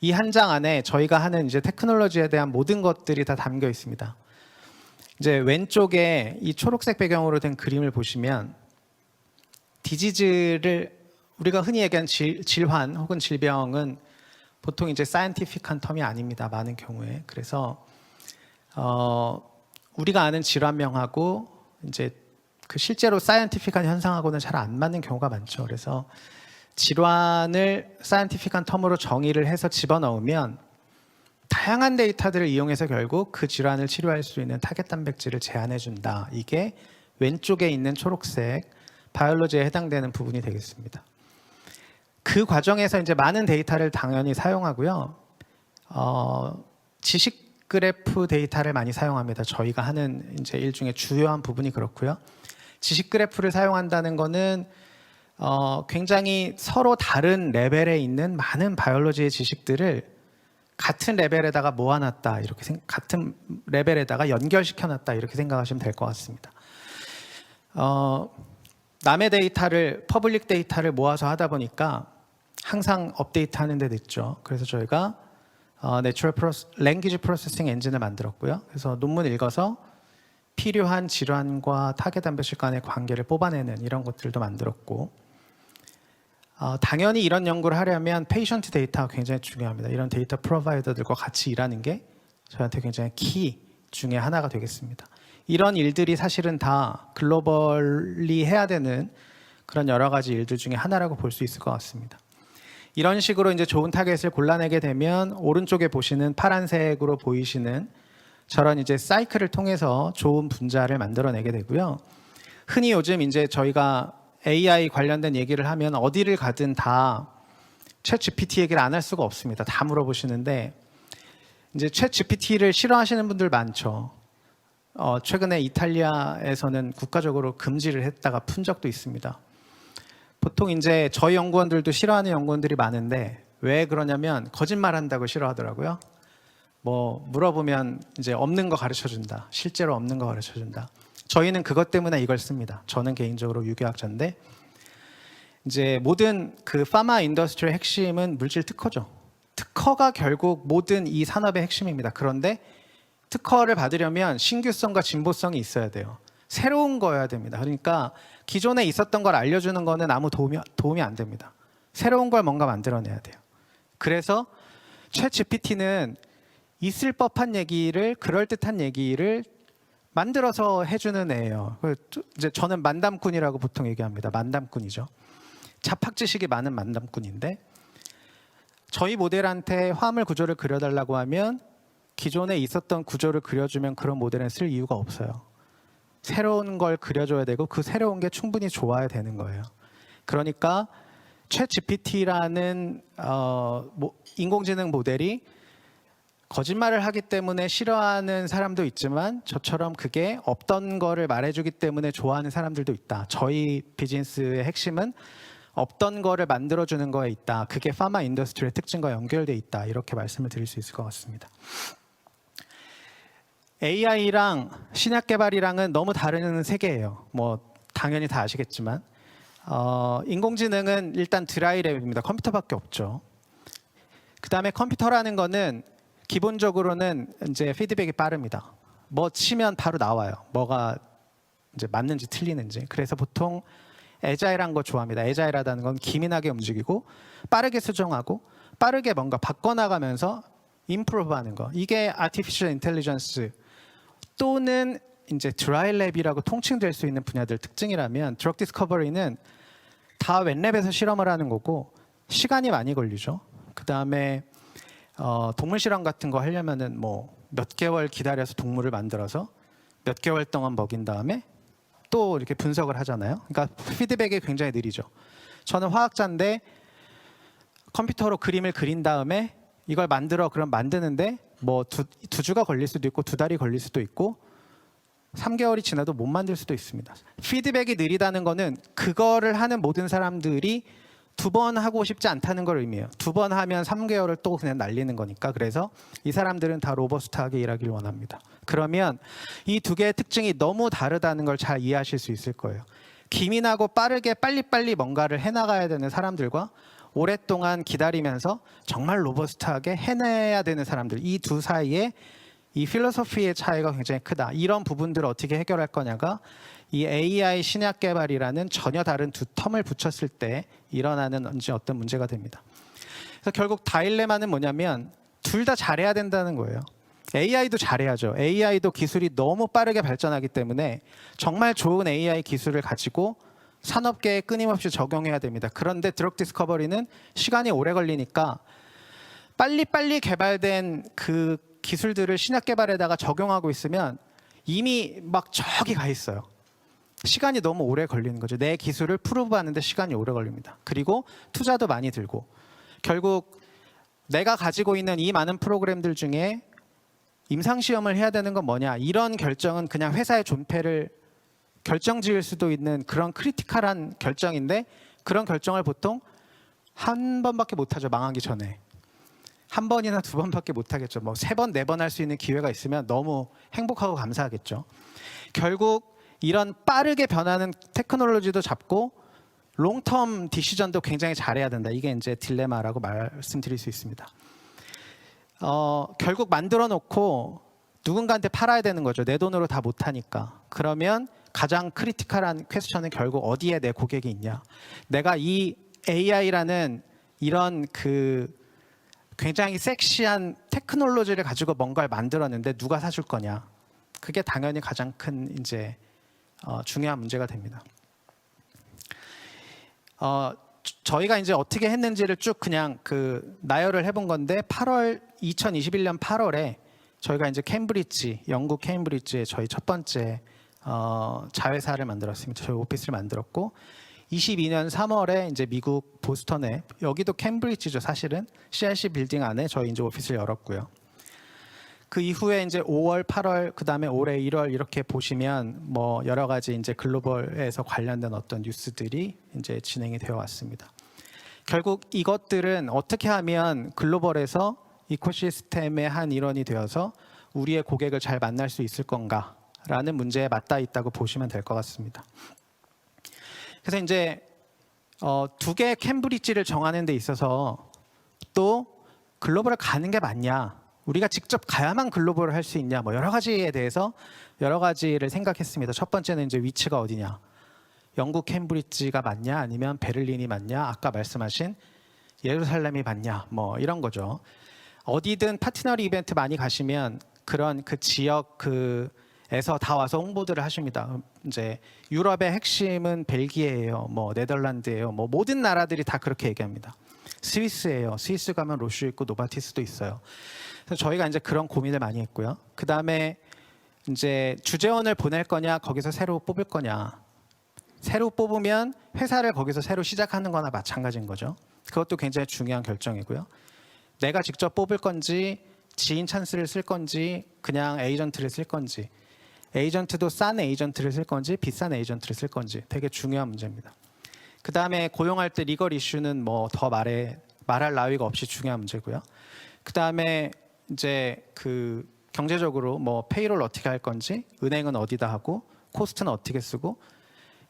이 한 장 안에 저희가 하는 이제 테크놀로지에 대한 모든 것들이 다 담겨 있습니다. 이제 왼쪽에 이 초록색 배경으로 된 그림을 보시면 디지즈를 우리가 흔히 얘기하는 질환 혹은 질병은 보통 이제 사이언티픽한 텀이 아닙니다. 많은 경우에. 그래서 우리가 아는 질환명하고 이제 그 실제로 사이언티픽한 현상하고는 잘 안 맞는 경우가 많죠. 그래서 질환을 사이언티픽한 텀으로 정의를 해서 집어넣으면 다양한 데이터들을 이용해서 결국 그 질환을 치료할 수 있는 타겟 단백질을 제안해 준다. 이게 왼쪽에 있는 초록색 바이올로지에 해당되는 부분이 되겠습니다. 그 과정에서 이제 많은 데이터를 당연히 사용하고요. 지식 그래프 데이터를 많이 사용합니다. 저희가 하는 이제 일 중에 주요한 부분이 그렇고요. 지식 그래프를 사용한다는 거는 굉장히 서로 다른 레벨에 있는 많은 바이올로지의 지식들을 같은 레벨에다가 모아놨다, 이렇게 같은 레벨에다가 연결시켜놨다, 이렇게 생각하시면 될 것 같습니다. 남의 데이터를, 퍼블릭 데이터를 모아서 하다 보니까 항상 업데이트 하는 데 늦죠. 그래서 저희가 랭귀지 프로세싱 엔진을 만들었고요. 그래서 논문 읽어서 필요한 질환과 타겟 단백질 간의 관계를 뽑아내는 이런 것들도 만들었고, 당연히 이런 연구를 하려면 페이션트 데이터가 굉장히 중요합니다. 이런 데이터 프로바이더들과 같이 일하는 게 저한테 굉장히 키 중에 하나가 되겠습니다. 이런 일들이 사실은 다 글로벌리 해야 되는 그런 여러 가지 일들 중에 하나라고 볼 수 있을 것 같습니다. 이런 식으로 이제 좋은 타겟을 골라내게 되면 오른쪽에 보시는 파란색으로 보이시는 저런 이제 사이클을 통해서 좋은 분자를 만들어내게 되고요. 흔히 요즘 이제 저희가 AI 관련된 얘기를 하면 어디를 가든 다 챗GPT 얘기를 안 할 수가 없습니다. 다 물어보시는데 이제 챗GPT를 싫어하시는 분들 많죠. 최근에 이탈리아에서는 국가적으로 금지를 했다가 푼 적도 있습니다. 보통 이제 저희 연구원들도 싫어하는 연구원들이 많은데 왜 그러냐면 거짓말한다고 싫어하더라고요. 뭐 물어보면 이제 없는 거 가르쳐 준다. 실제로 없는 거 가르쳐 준다. 저희는 그것 때문에 이걸 씁니다. 저는 개인적으로 유기학자인데 이제 모든 그 파마 인더스트리의 핵심은 물질 특허죠. 특허가 결국 모든 이 산업의 핵심입니다. 그런데 특허를 받으려면 신규성과 진보성이 있어야 돼요. 새로운 거여야 됩니다. 그러니까 기존에 있었던 걸 알려주는 거는 아무 도움이 안 됩니다. 새로운 걸 뭔가 만들어내야 돼요. 그래서 챗GPT는 있을 법한 얘기를, 그럴듯한 얘기를 만들어서 해주는 애예요. 이제 저는 만담꾼이라고 보통 얘기합니다. 만담꾼이죠. 잡학 지식이 많은 만담꾼인데 저희 모델한테 화물 구조를 그려달라고 하면 기존에 있었던 구조를 그려주면 그런 모델은 쓸 이유가 없어요. 새로운 걸 그려줘야 되고 그 새로운 게 충분히 좋아야 되는 거예요. 그러니까 챗GPT라는 인공지능 모델이 거짓말을 하기 때문에 싫어하는 사람도 있지만 저처럼 그게 없던 거를 말해주기 때문에 좋아하는 사람들도 있다. 저희 비즈니스의 핵심은 없던 거를 만들어주는 거에 있다. 그게 파마 인더스트리의 특징과 연결돼 있다. 이렇게 말씀을 드릴 수 있을 것 같습니다. AI랑 신약 개발이랑은 너무 다른 세계예요. 뭐 당연히 다 아시겠지만 인공지능은 일단 드라이랩입니다. 컴퓨터밖에 없죠. 그 다음에 컴퓨터라는 거는 기본적으로는 이제 피드백이 빠릅니다. 뭐 치면 바로 나와요. 뭐가 이제 맞는지 틀리는지. 그래서 보통 애자일한 거 좋아합니다. 애자일하다는 건 기민하게 움직이고 빠르게 수정하고 빠르게 뭔가 바꿔나가면서 임프로브하는 거. 이게 아티피셜 인텔리전스 또는 이제 드라이랩이라고 통칭될 수 있는 분야들 특징이라면 드럭 디스커버리는 다 웬랩에서 실험을 하는 거고 시간이 많이 걸리죠. 그 다음에 동물 실험 같은 거 하려면은 뭐 몇 개월 기다려서 동물을 만들어서 몇 개월 동안 먹인 다음에 또 이렇게 분석을 하잖아요. 그러니까 피드백이 굉장히 느리죠. 저는 화학자인데 컴퓨터로 그림을 그린 다음에 이걸 만들어 그럼 만드는데 뭐 두 주가 걸릴 수도 있고 2달이 걸릴 수도 있고 3개월이 지나도 못 만들 수도 있습니다. 피드백이 느리다는 거는 그거를 하는 모든 사람들이 두 번 하고 싶지 않다는 걸 의미해요. 두 번 하면 3개월을 또 그냥 날리는 거니까. 그래서 이 사람들은 다 로버스트하게 일하길 원합니다. 그러면 이 두 개의 특징이 너무 다르다는 걸 잘 이해하실 수 있을 거예요. 기민하고 빠르게 빨리빨리 뭔가를 해나가야 되는 사람들과 오랫동안 기다리면서 정말 로버스트하게 해내야 되는 사람들, 이 두 사이에 이 필로소피의 차이가 굉장히 크다. 이런 부분들을 어떻게 해결할 거냐가 이 AI 신약 개발이라는 전혀 다른 두 텀을 붙였을 때 일어나는 어떤 문제가 됩니다. 그래서 결국 다일레마는 뭐냐면 둘 다 잘해야 된다는 거예요. AI도 잘해야죠. AI도 기술이 너무 빠르게 발전하기 때문에 정말 좋은 AI 기술을 가지고 산업계에 끊임없이 적용해야 됩니다. 그런데 드럭 디스커버리는 시간이 오래 걸리니까 빨리빨리 개발된 그 기술들을 신약 개발에다가 적용하고 있으면 이미 막 저기 가 있어요. 시간이 너무 오래 걸리는 거죠. 내 기술을 프루브하는데 시간이 오래 걸립니다. 그리고 투자도 많이 들고 결국 내가 가지고 있는 이 많은 프로그램들 중에 임상시험을 해야 되는 건 뭐냐, 이런 결정은 그냥 회사의 존폐를 결정지을 수도 있는 그런 크리티컬한 결정인데 그런 결정을 보통 한 번밖에 못하죠. 망하기 전에. 한 번이나 두 번밖에 못하겠죠. 뭐 세 번, 네 번 할 수 있는 기회가 있으면 너무 행복하고 감사하겠죠. 결국 이런 빠르게 변하는 테크놀로지도 잡고 롱텀 디시전도 굉장히 잘해야 된다. 이게 이제 딜레마라고 말씀드릴 수 있습니다. 결국 만들어 놓고 누군가한테 팔아야 되는 거죠. 내 돈으로 다 못하니까. 그러면 가장 크리티컬한 퀘스천은 결국 어디에 내 고객이 있냐. 내가 이 AI라는 이런 그 굉장히 섹시한 테크놀로지를 가지고 뭔가를 만들었는데 누가 사줄 거냐. 그게 당연히 가장 큰 이제 중요한 문제가 됩니다. 저희가 이제 어떻게 했는지를 쭉 그냥 나열을 해본 건데 2021년 8월에 저희가 이제 케임브리지, 영국 케임브리지에 저희 첫 번째 자회사를 만들었습니다. 저희 오피스를 만들었고 22년 3월에 이제 미국 보스턴에, 여기도 캠브리지죠 사실은, CRC 빌딩 안에 저희 이제 오피스를 열었고요. 그 이후에 이제 5월, 8월, 그 다음에 올해 1월 이렇게 보시면 뭐 여러 가지 이제 글로벌에서 관련된 어떤 뉴스들이 이제 진행이 되어 왔습니다. 결국 이것들은 어떻게 하면 글로벌에서 이코시스템의 한 일원이 되어서 우리의 고객을 잘 만날 수 있을 건가라는 문제에 맞닿아 있다고 보시면 될 것 같습니다. 그래서 이제 두 개의 캠브리지를 정하는 데 있어서 또 글로벌을 가는 게 맞냐, 우리가 직접 가야만 글로벌을 할 수 있냐, 뭐 여러 가지에 대해서 여러 가지를 생각했습니다. 첫 번째는 이제 위치가 어디냐, 영국 캠브리지가 맞냐 아니면 베를린이 맞냐, 아까 말씀하신 예루살렘이 맞냐, 뭐 이런 거죠. 어디든 파트너리 이벤트 많이 가시면 그런 그 지역 에서 다 와서 홍보들을 하십니다. 이제 유럽의 핵심은 벨기에예요, 뭐 네덜란드예요, 뭐 모든 나라들이 다 그렇게 얘기합니다. 스위스예요. 스위스 가면 로슈 있고 노바티스도 있어요. 그래서 저희가 이제 그런 고민을 많이 했고요. 그 다음에 이제 주재원을 보낼 거냐, 거기서 새로 뽑을 거냐. 새로 뽑으면 회사를 거기서 새로 시작하는 거나 마찬가지인 거죠. 그것도 굉장히 중요한 결정이고요. 내가 직접 뽑을 건지, 지인 찬스를 쓸 건지, 그냥 에이전트를 쓸 건지, 에이전트도 싼 에이전트를 쓸 건지 비싼 에이전트를 쓸 건지 되게 중요한 문제입니다. 그 다음에 고용할 때 리걸 이슈는 뭐 더 말할 나위가 없이 중요한 문제고요. 그 다음에 이제 경제적으로 뭐 페이롤 어떻게 할 건지, 은행은 어디다 하고, 코스트는 어떻게 쓰고.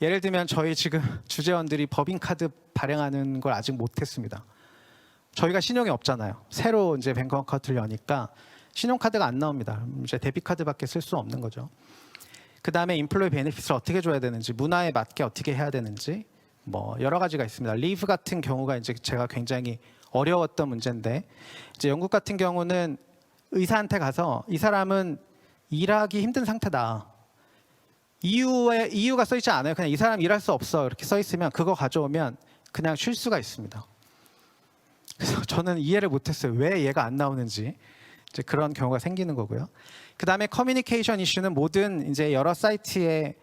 예를 들면 저희 지금 주재원들이 법인카드 발행하는 걸 아직 못했습니다. 저희가 신용이 없잖아요. 새로 이제 뱅크 어카운트를 여니까 신용카드가 안 나옵니다. 이제 데비카드밖에 쓸 수 없는 거죠. 그 다음에 인플로이 베네핏을 어떻게 줘야 되는지, 문화에 맞게 어떻게 해야 되는지, 뭐 여러 가지가 있습니다. 리브 같은 경우가 이제 제가 굉장히 어려웠던 문제인데, 이제 영국 같은 경우는 의사한테 가서 이 사람은 일하기 힘든 상태다. 이유가 써 있지 않아요. 그냥 이 사람 일할 수 없어 이렇게 써 있으면 그거 가져오면 그냥 쉴 수가 있습니다. 그래서 저는 이해를 못했어요. 왜 얘가 안 나오는지. 이제 그런 경우가 생기는 거고요. 그 다음에 커뮤니케이션 이슈는 모든 이제 여러 사이트를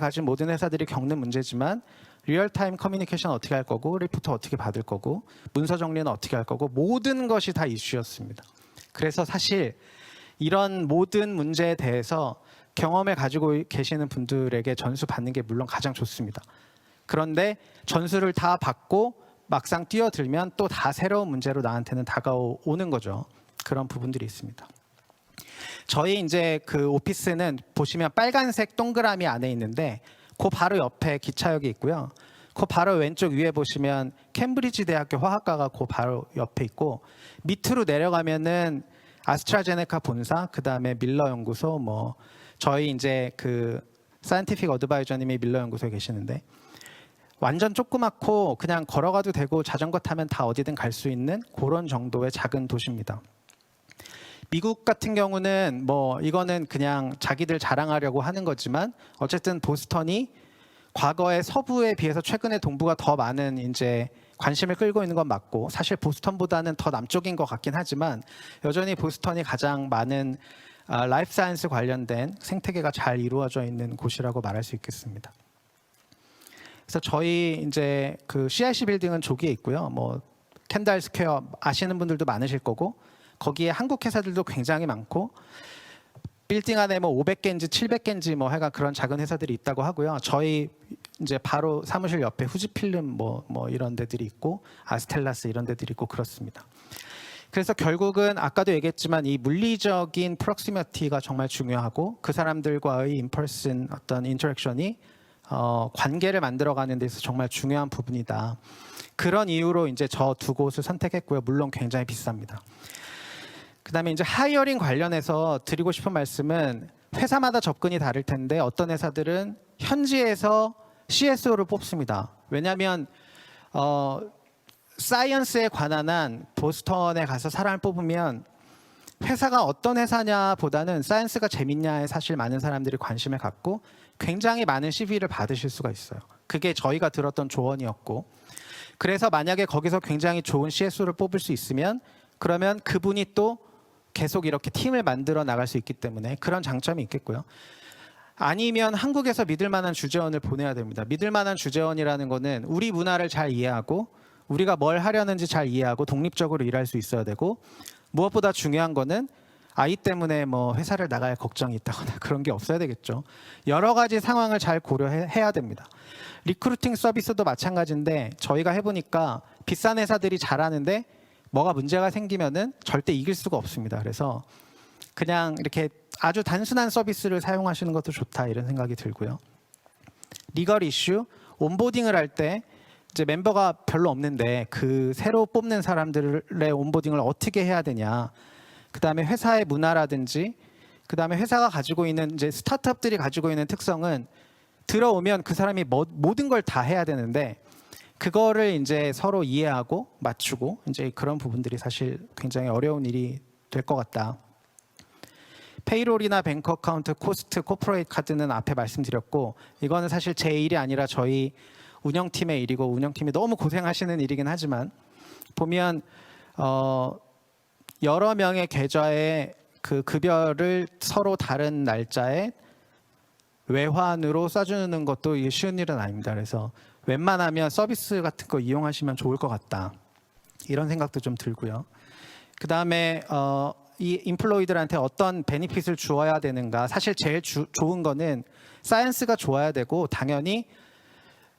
가진 모든 회사들이 겪는 문제지만, 리얼타임 커뮤니케이션 어떻게 할 거고, 리포트 어떻게 받을 거고, 문서 정리는 어떻게 할 거고, 모든 것이 다 이슈였습니다. 그래서 사실 이런 모든 문제에 대해서 경험을 가지고 계시는 분들에게 전수 받는 게 물론 가장 좋습니다. 그런데 전수를 다 받고 막상 뛰어들면 또 다 새로운 문제로 나한테는 다가오는 거죠. 그런 부분들이 있습니다. 저희 이제 그 오피스는 보시면 빨간색 동그라미 안에 있는데 그 바로 옆에 기차역이 있고요. 그 바로 왼쪽 위에 보시면 캠브리지 대학교 화학과가 그 바로 옆에 있고 밑으로 내려가면은 아스트라제네카 본사, 그다음에 밀러 연구소, 뭐 저희 이제 그 사이언티픽 어드바이저님이 밀러 연구소에 계시는데 완전 조그맣고 그냥 걸어가도 되고 자전거 타면 다 어디든 갈 수 있는 그런 정도의 작은 도시입니다. 미국 같은 경우는 뭐 이거는 그냥 자기들 자랑하려고 하는 거지만 어쨌든 보스턴이 과거의 서부에 비해서 최근에 동부가 더 많은 이제 관심을 끌고 있는 건 맞고 사실 보스턴보다는 더 남쪽인 것 같긴 하지만 여전히 보스턴이 가장 많은 라이프 사이언스 관련된 생태계가 잘 이루어져 있는 곳이라고 말할 수 있겠습니다. 그래서 저희 이제 그 CIC 빌딩은 조기에 있고요. 뭐 켄달 스퀘어 아시는 분들도 많으실 거고 거기에 한국 회사들도 굉장히 많고 빌딩 안에 뭐 500개인지 700개인지 뭐 하여간 그런 작은 회사들이 있다고 하고요. 저희 이제 바로 사무실 옆에 후지필름 뭐 이런 데들이 있고 아스텔라스 이런 데들이 있고 그렇습니다. 그래서 결국은 아까도 얘기했지만 이 물리적인 프록시미티가 정말 중요하고 그 사람들과의 인퍼슨 어떤 인터랙션이 관계를 만들어가는 데서 정말 중요한 부분이다. 그런 이유로 이제 저 두 곳을 선택했고요. 물론 굉장히 비쌉니다. 그다음에 이제 하이어링 관련해서 드리고 싶은 말씀은 회사마다 접근이 다를 텐데 어떤 회사들은 현지에서 CSO를 뽑습니다. 왜냐하면 사이언스에 관한 한 보스턴에 가서 사람을 뽑으면 회사가 어떤 회사냐보다는 사이언스가 재밌냐에 사실 많은 사람들이 관심을 갖고 굉장히 많은 CV를 받으실 수가 있어요. 그게 저희가 들었던 조언이었고 그래서 만약에 거기서 굉장히 좋은 CSO를 뽑을 수 있으면 그러면 그분이 또 계속 이렇게 팀을 만들어 나갈 수 있기 때문에 그런 장점이 있겠고요. 아니면 한국에서 믿을 만한 주재원을 보내야 됩니다. 믿을 만한 주재원이라는 거는 우리 문화를 잘 이해하고 우리가 뭘 하려는지 잘 이해하고 독립적으로 일할 수 있어야 되고 무엇보다 중요한 거는 아이 때문에 뭐 회사를 나갈 걱정이 있다거나 그런 게 없어야 되겠죠. 여러 가지 상황을 잘 고려해야 됩니다. 리크루팅 서비스도 마찬가지인데 저희가 해보니까 비싼 회사들이 잘하는데 뭐가 문제가 생기면은 절대 이길 수가 없습니다. 그래서 그냥 이렇게 아주 단순한 서비스를 사용하시는 것도 좋다 이런 생각이 들고요. 리걸 이슈, 온보딩을 할 때 이제 멤버가 별로 없는데 그 새로 뽑는 사람들의 온보딩을 어떻게 해야 되냐. 그다음에 회사의 문화라든지 그다음에 회사가 가지고 있는 이제 스타트업들이 가지고 있는 특성은 들어오면 그 사람이 모든 걸 다 해야 되는데 그거를 이제 서로 이해하고 맞추고 이제 그런 부분들이 사실 굉장히 어려운 일이 될 것 같다. 페이롤이나 뱅크 어카운트, 코스트, 코퍼레이트 카드는 앞에 말씀드렸고 이거는 사실 제 일이 아니라 저희 운영팀의 일이고 운영팀이 너무 고생하시는 일이긴 하지만 보면 여러 명의 계좌에 그 급여를 서로 다른 날짜에 외환으로 써주는 것도 이게 쉬운 일은 아닙니다. 그래서 웬만하면 서비스 같은 거 이용하시면 좋을 것 같다. 이런 생각도 좀 들고요. 그 다음에 이 인플로이들한테 어떤 베니핏을 주어야 되는가. 사실 제일 좋은 거는 사이언스가 좋아야 되고 당연히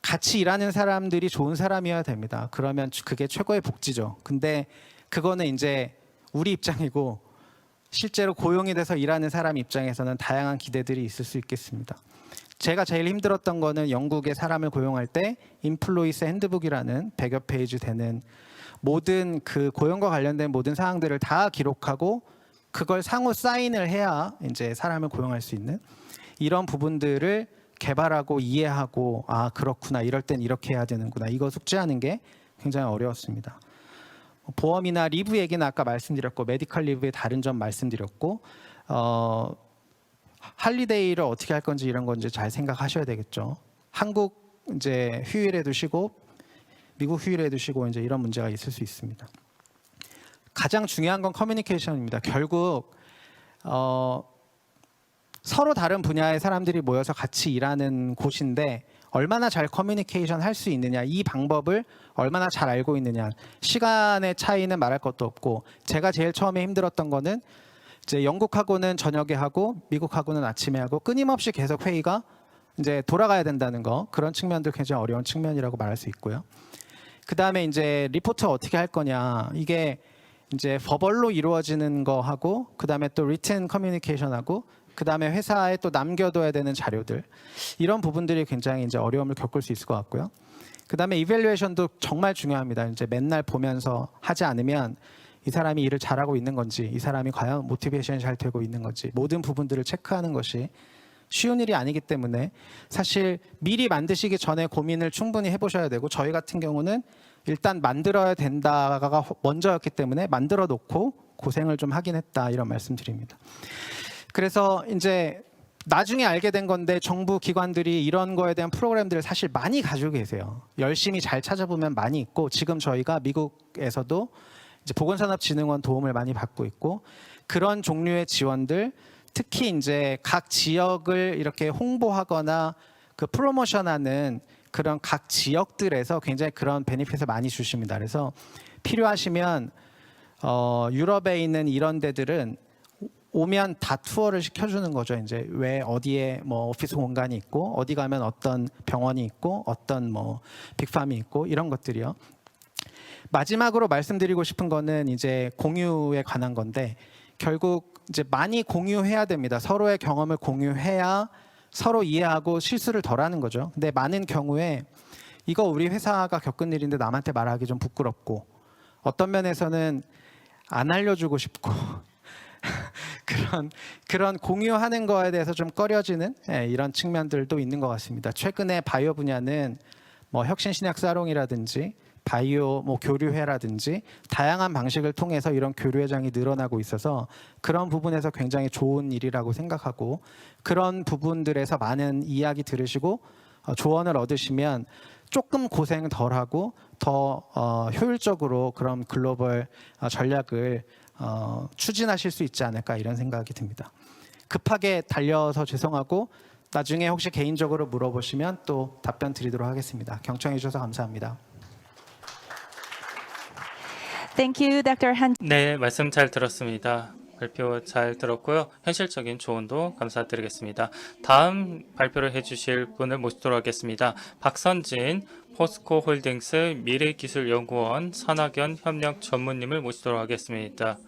같이 일하는 사람들이 좋은 사람이어야 됩니다. 그러면 그게 최고의 복지죠. 근데 그거는 이제 우리 입장이고 실제로 고용이 돼서 일하는 사람 입장에서는 다양한 기대들이 있을 수 있겠습니다. 제가 제일 힘들었던 거는 영국에 사람을 고용할 때 인플로이스 핸드북이라는 100여 페이지 되는 모든 그 고용과 관련된 모든 사항들을 다 기록하고 그걸 상호 사인을 해야 이제 사람을 고용할 수 있는 이런 부분들을 개발하고 이해하고 아 그렇구나 이럴 땐 이렇게 해야 되는구나 이거 숙지하는 게 굉장히 어려웠습니다. 보험이나 리브 얘기는 아까 말씀드렸고 메디컬 리브의 다른 점 말씀드렸고 할리데이를 어떻게 할 건지 이런 건 이제 잘 생각하셔야 되겠죠. 한국 이제 휴일에도 쉬고 미국 휴일에도 쉬고 이제 이런 문제가 있을 수 있습니다. 가장 중요한 건 커뮤니케이션입니다. 결국 서로 다른 분야의 사람들이 모여서 같이 일하는 곳인데 얼마나 잘 커뮤니케이션 할 수 있느냐 이 방법을 얼마나 잘 알고 있느냐 시간의 차이는 말할 것도 없고 제가 제일 처음에 힘들었던 거는 이제 영국하고는 저녁에 하고 미국하고는 아침에 하고 끊임없이 계속 회의가 이제 돌아가야 된다는 거, 그런 측면도 굉장히 어려운 측면이라고 말할 수 있고요. 그 다음에 이제 리포트 어떻게 할 거냐, 이게 이제 버벌로 이루어지는 거하고, 그 다음에 또 리튼 커뮤니케이션하고, 그 다음에 회사에 또 남겨둬야 되는 자료들, 이런 부분들이 굉장히 이제 어려움을 겪을 수 있을 것 같고요. 그 다음에 이밸류에이션도 정말 중요합니다. 이제 맨날 보면서 하지 않으면 이 사람이 일을 잘하고 있는 건지, 이 사람이 과연 모티베이션이 잘 되고 있는 건지, 모든 부분들을 체크하는 것이 쉬운 일이 아니기 때문에 사실 미리 만드시기 전에 고민을 충분히 해보셔야 되고, 저희 같은 경우는 일단 만들어야 된다가 먼저였기 때문에 만들어 놓고 고생을 좀 하긴 했다, 이런 말씀드립니다. 그래서 이제 나중에 알게 된 건데, 정부 기관들이 이런 거에 대한 프로그램들을 사실 많이 가지고 계세요. 열심히 잘 찾아보면 많이 있고, 지금 저희가 미국에서도 이제 보건산업진흥원 도움을 많이 받고 있고, 그런 종류의 지원들, 특히 이제 각 지역을 이렇게 홍보하거나 그 프로모션하는 그런 각 지역들에서 굉장히 그런 베니핏을 많이 주십니다. 그래서 필요하시면 유럽에 있는 이런 데들은 오면 다 투어를 시켜주는 거죠. 이제 왜 어디에 뭐 오피스 공간이 있고, 어디 가면 어떤 병원이 있고, 어떤 뭐 빅팜이 있고, 이런 것들이요. 마지막으로 말씀드리고 싶은 거는 이제 공유에 관한 건데, 결국 이제 많이 공유해야 됩니다. 서로의 경험을 공유해야 서로 이해하고 실수를 덜 하는 거죠. 근데 많은 경우에 이거 우리 회사가 겪은 일인데 남한테 말하기 좀 부끄럽고, 어떤 면에서는 안 알려주고 싶고 그런 공유하는 거에 대해서 좀 꺼려지는 이런 측면들도 있는 것 같습니다. 최근에 바이오 분야는 뭐 혁신신약 사롱이라든지 바이오 뭐 교류회라든지 다양한 방식을 통해서 이런 교류회장이 늘어나고 있어서 그런 부분에서 굉장히 좋은 일이라고 생각하고, 그런 부분들에서 많은 이야기 들으시고 조언을 얻으시면 조금 고생 덜하고 더 효율적으로 그런 글로벌 전략을 추진하실 수 있지 않을까, 이런 생각이 듭니다. 급하게 달려서 죄송하고, 나중에 혹시 개인적으로 물어보시면 또 답변 드리도록 하겠습니다. 경청해 주셔서 감사합니다. Thank you, Dr. Han. 네, 말씀 잘 들었습니다. 발표 잘 들었고요. 현실적인 조언도 감사드리겠습니다. 다음 발표를 해주실 분을 모시도록 하겠습니다. 박선진 포스코 홀딩스 미래기술연구원 산학연 협력 전무님을 모시도록 하겠습니다.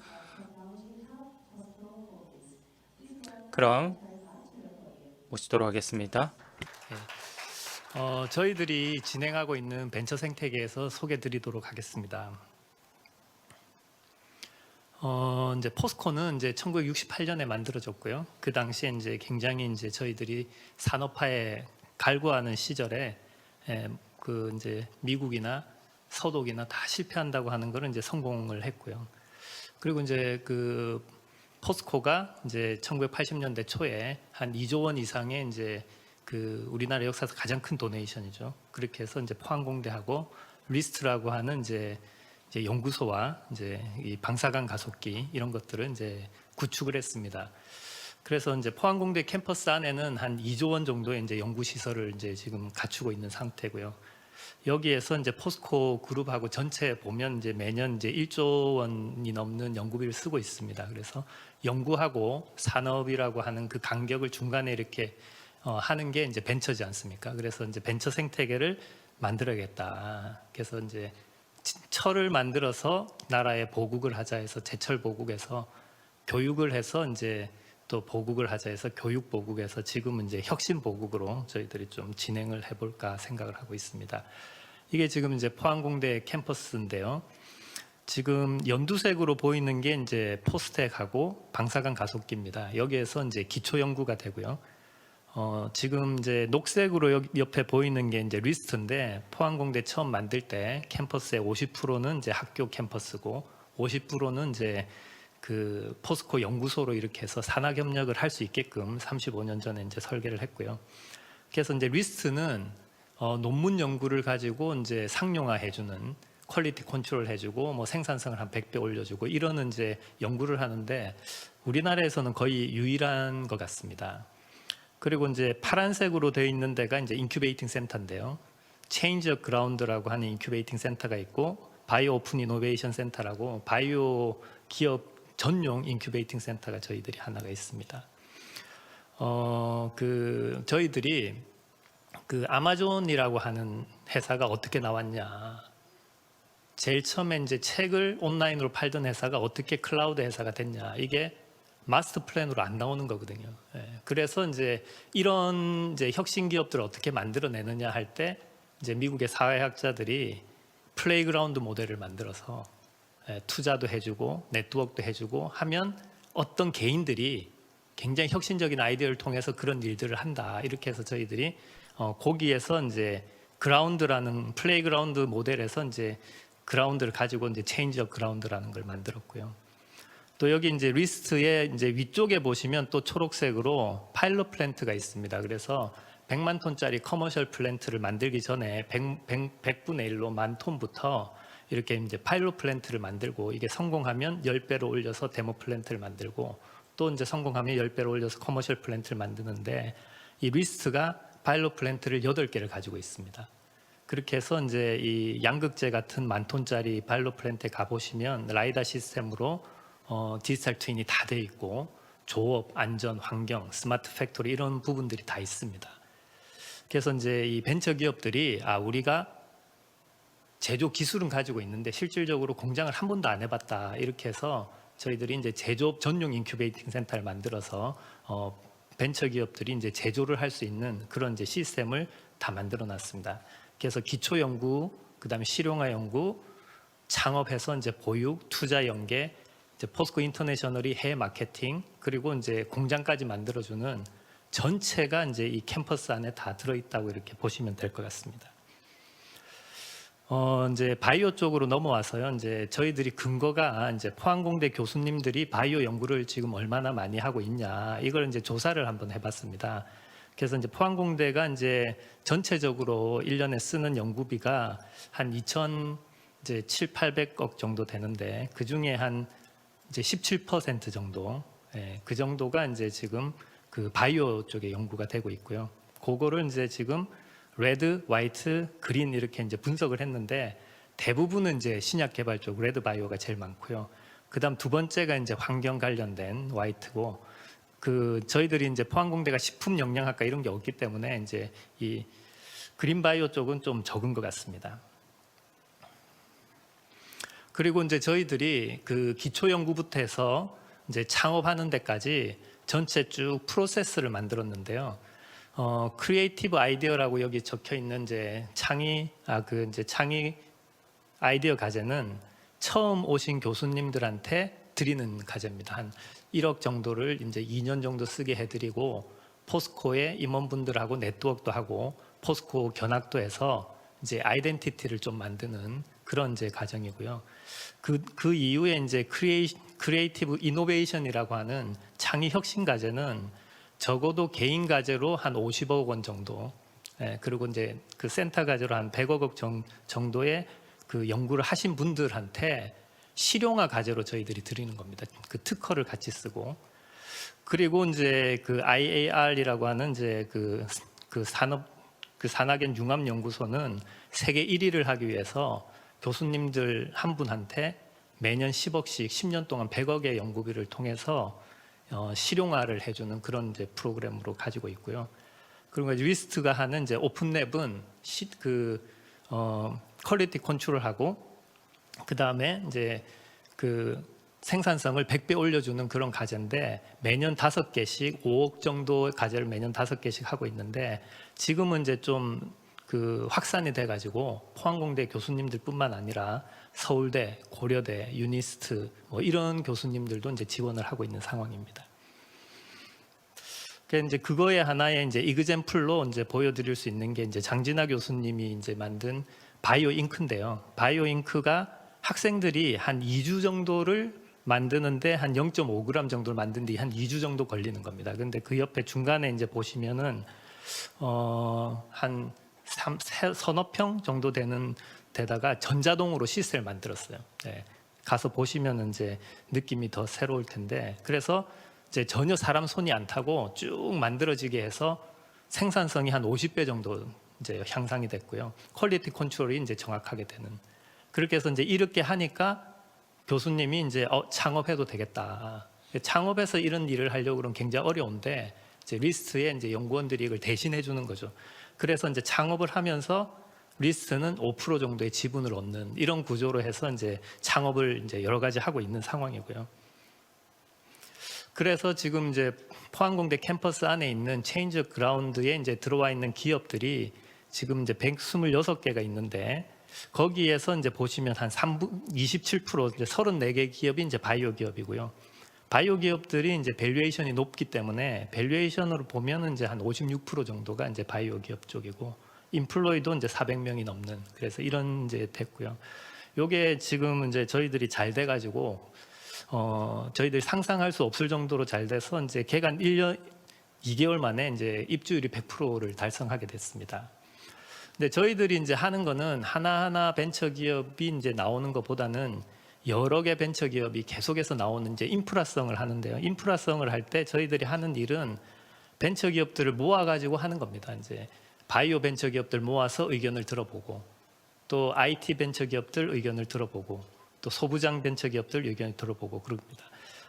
그럼 모시도록 하겠습니다. 저희들이 진행하고 있는 벤처 생태계에서 소개드리도록 하겠습니다. 이제 포스코는 이제 1968년에 만들어졌고요. 그 당시에 이제 굉장히 이제 저희들이 산업화에 갈구하는 시절에 그 이제 미국이나 서독이나 다 실패한다고 하는 거를 이제 성공을 했고요. 그리고 이제 그 포스코가 이제 1980년대 초에 한 2조 원 이상의 이제 그 우리나라 역사에서 가장 큰 도네이션이죠. 그렇게 해서 이제 포항공대하고 리스트라고 하는 이제 연구소와 이제 이 방사능 가속기 이런 것들을 이제 구축을 했습니다. 그래서 이제 포항공대 캠퍼스 안에는 한 2조 원 정도의 이제 연구 시설을 이제 지금 갖추고 있는 상태고요. 여기에서 이제 포스코 그룹하고 전체 보면 이제 매년 이제 1조 원이 넘는 연구비를 쓰고 있습니다. 그래서 연구하고 산업이라고 하는 그 간격을 중간에 이렇게 하는 게 이제 벤처지 않습니까? 그래서 이제 벤처 생태계를 만들어야겠다. 그래서 이제 철을 만들어서 나라에 보국을 하자 해서 제철 보국에서 교육을 해서 이제 또 보국을 하자 해서 교육 보국에서 지금은 이제 혁신 보국으로 저희들이 좀 진행을 해볼까 생각을 하고 있습니다. 이게 지금 이제 포항공대 캠퍼스인데요. 지금 연두색으로 보이는 게 이제 포스텍하고 방사능 가속기입니다. 여기에서 이제 기초 연구가 되고요. 지금 이제 녹색으로 옆에 보이는 게 이제 리스트인데, 포항공대 처음 만들 때 캠퍼스의 50%는 이제 학교 캠퍼스고 50%는 이제 그 포스코 연구소로 이렇게 해서 산학 협력을 할 수 있게끔 35년 전에 이제 설계를 했고요. 그래서 이제 리스트는 논문 연구를 가지고 이제 상용화해주는, 퀄리티 컨트롤 해주고 뭐 생산성을 한 100배 올려주고 이러는 이제 연구를 하는데 우리나라에서는 거의 유일한 것 같습니다. 그리고 이제 파란색으로 되어 있는 데가 이제 인큐베이팅 센터인데요. 체인지 그라운드라고 하는 인큐베이팅 센터가 있고, 바이오 오픈 이노베이션 센터라고 바이오 기업 전용 인큐베이팅 센터가 저희들이 하나가 있습니다. 저희들이 그 아마존이라고 하는 회사가 어떻게 나왔냐. 제일 처음에 이제 책을 온라인으로 팔던 회사가 어떻게 클라우드 회사가 됐냐. 이게 마스터 플랜으로 안 나오는 거거든요. 그래서 이제 이런 이제 혁신 기업들을 어떻게 만들어내느냐 할 때 이제 미국의 사회학자들이 플레이그라운드 모델을 만들어서 투자도 해주고 네트워크도 해주고 하면 어떤 개인들이 굉장히 혁신적인 아이디어를 통해서 그런 일들을 한다. 이렇게 해서 저희들이 거기에서 이제 그라운드라는 플레이그라운드 모델에서 이제 그라운드를 가지고 이제 체인지 업 그라운드라는 걸 만들었고요. 또 여기 이제 리스트의 이제 위쪽에 보시면 또 초록색으로 파일럿 플랜트가 있습니다. 그래서 100만 톤짜리 커머셜 플랜트를 만들기 전에 100분의 1로 10,000톤부터 이렇게 이제 파일럿 플랜트를 만들고 이게 성공하면 10배로 올려서 데모 플랜트를 만들고 또 이제 성공하면 10배로 올려서 커머셜 플랜트를 만드는데 이 리스트가 파일럿 플랜트를 8개를 가지고 있습니다. 그렇게 해서 이제 이 양극재 같은 10,000톤짜리 파일럿 플랜트에 가보시면 라이다 시스템으로 디지털 트윈이 다 돼 있고 조업, 안전, 환경, 스마트 팩토리 이런 부분들이 다 있습니다. 그래서 이제 이 벤처 기업들이 우리가 제조 기술은 가지고 있는데 실질적으로 공장을 한 번도 안 해봤다 이렇게 해서 저희들이 이제 제조업 전용 인큐베이팅 센터를 만들어서 벤처 기업들이 이제 제조를 할 수 있는 그런 이제 시스템을 다 만들어놨습니다. 그래서 기초 연구, 그다음에 실용화 연구, 창업해서 이제 보육, 투자 연계, 이제 포스코 인터내셔널이 해외 마케팅, 그리고 이제 공장까지 만들어주는 전체가 이제 이 캠퍼스 안에 다 들어있다고 이렇게 보시면 될 것 같습니다. 이제 바이오 쪽으로 넘어와서요. 이제 저희들이 근거가 이제 포항공대 교수님들이 바이오 연구를 지금 얼마나 많이 하고 있냐 이걸 이제 조사를 한번 해봤습니다. 그래서 이제 포항공대가 이제 전체적으로 1년에 쓰는 연구비가 한 2,700~800억 정도 되는데 그 중에 한 이제 17% 정도, 그 정도가 이제 지금 그 바이오 쪽에 연구가 되고 있고요. 그거를 이제 지금 레드, 화이트, 그린 이렇게 이제 분석을 했는데 대부분은 이제 신약 개발 쪽 레드 바이오가 제일 많고요. 그다음 두 번째가 이제 환경 관련된 화이트고 그 저희들이 이제 포항공대가 식품 영양학과 이런 게 없기 때문에 이제 이 그린 바이오 쪽은 좀 적은 것 같습니다. 그리고 이제 저희들이 그 기초 연구부터 해서 이제 창업하는 데까지 전체 쭉 프로세스를 만들었는데요. 크리에이티브 아이디어라고 여기 적혀 있는 이제 창의 아이디어 과제는 처음 오신 교수님들한테 드리는 과제입니다. 한 1억 정도를 이제 2년 정도 쓰게 해드리고 포스코의 임원분들하고 네트워크도 하고 포스코 견학도 해서 이제 아이덴티티를 좀 만드는 그런 이제 과정이고요. 그 이후에 이제 크리에이티브 이노베이션이라고 하는 창의 혁신 과제는 적어도 개인 과제로 한 50억 원 정도, 그리고 이제 그 센터 과제로 한 100억 원 정도의 그 연구를 하신 분들한테 실용화 과제로 저희들이 드리는 겁니다. 그 특허를 같이 쓰고, 그리고 이제 그 IAR이라고 하는 이제 그 산학연 융합연구소는 세계 1위를 하기 위해서 교수님들 한 분한테 매년 10억씩 10년 동안 100억의 연구비를 통해서 실용화를 해주는 그런 이제 프로그램으로 가지고 있고요. 그리고 이제 위스트가 하는 이제 오픈랩은 퀄리티 컨트롤하고 그 다음에 이제 그 생산성을 100배 올려주는 그런 과제인데 매년 5개씩 5억 정도의 과제를 매년 5개씩 하고 있는데 지금은 이제 좀 그 확산이 돼가지고 포항공대 교수님들뿐만 아니라 서울대, 고려대, 유니스트 뭐 이런 교수님들도 이제 지원을 하고 있는 상황입니다. 그래서 이제 그거에 하나의 이제 이그젬플로 이제 보여드릴 수 있는 게 이제 장진아 교수님이 이제 만든 바이오 잉크인데요. 바이오 잉크가 학생들이 한 2주 정도를 만드는데 한 0.5g 정도를 만드는데 한 2주 정도 걸리는 겁니다. 그런데 그 옆에 중간에 이제 보시면은 한 서너 평 정도 되는 데다가 전자동으로 시스템을 만들었어요. 가서 보시면은 이제 느낌이 더 새로울 텐데 그래서 이제 전혀 사람 손이 안 타고 쭉 만들어지게 해서 생산성이 한 50배 정도 이제 향상이 됐고요. 퀄리티 컨트롤이 이제 정확하게 되는. 그렇게 해서 이제 이렇게 하니까 교수님이 이제 창업해도 되겠다. 창업해서 이런 일을 하려고 그러면 굉장히 어려운데 이제 리스트에 이제 연구원들이 이걸 대신해 주는 거죠. 그래서 이제 창업을 하면서 리스트는 5% 정도의 지분을 얻는 이런 구조로 해서 이제 창업을 이제 여러 가지 하고 있는 상황이고요. 그래서 지금 이제 포항공대 캠퍼스 안에 있는 체인지 그라운드에 이제 들어와 있는 기업들이 지금 이제 126개가 있는데 거기에서 이제 보시면 한 27% 이제 34개 기업이 이제 바이오 기업이고요. 바이오 기업들이 이제 밸류에이션이 높기 때문에 밸류에이션으로 보면은 이제 한 56% 정도가 이제 바이오 기업 쪽이고 인플로이도 이제 400명이 넘는 그래서 이런 이제 됐고요. 요게 지금 이제 저희들이 잘 돼 가지고 저희들이 상상할 수 없을 정도로 잘 돼서 이제 개간 1년 2개월 만에 이제 입주율이 100%를 달성하게 됐습니다. 근데 저희들이 이제 하는 거는 하나하나 벤처 기업이 이제 나오는 것보다는 여러 개 벤처 기업이 계속해서 나오는 이제 인프라성을 하는데요. 인프라성을 할 때 저희들이 하는 일은 벤처 기업들을 모아 가지고 하는 겁니다. 이제 바이오 벤처 기업들 모아서 의견을 들어보고 또 IT 벤처 기업들 의견을 들어보고 또 소부장 벤처 기업들 의견을 들어보고 그럽니다.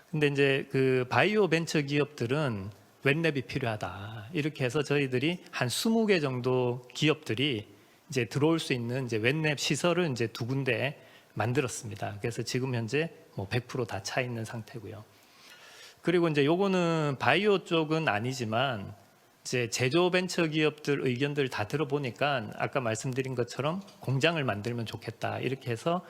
근데 이제 그 바이오 벤처 기업들은 웹랩이 필요하다. 이렇게 해서 저희들이 한 20개 정도 기업들이 이제 들어올 수 있는 이제 웹랩 시설을 이제 2군데 만들었습니다. 그래서 지금 현재 뭐 100% 다 차 있는 상태고요. 그리고 이제 요거는 바이오 쪽은 아니지만 이제 제조 벤처 기업들 의견들 다 들어보니까 아까 말씀드린 것처럼 공장을 만들면 좋겠다. 이렇게 해서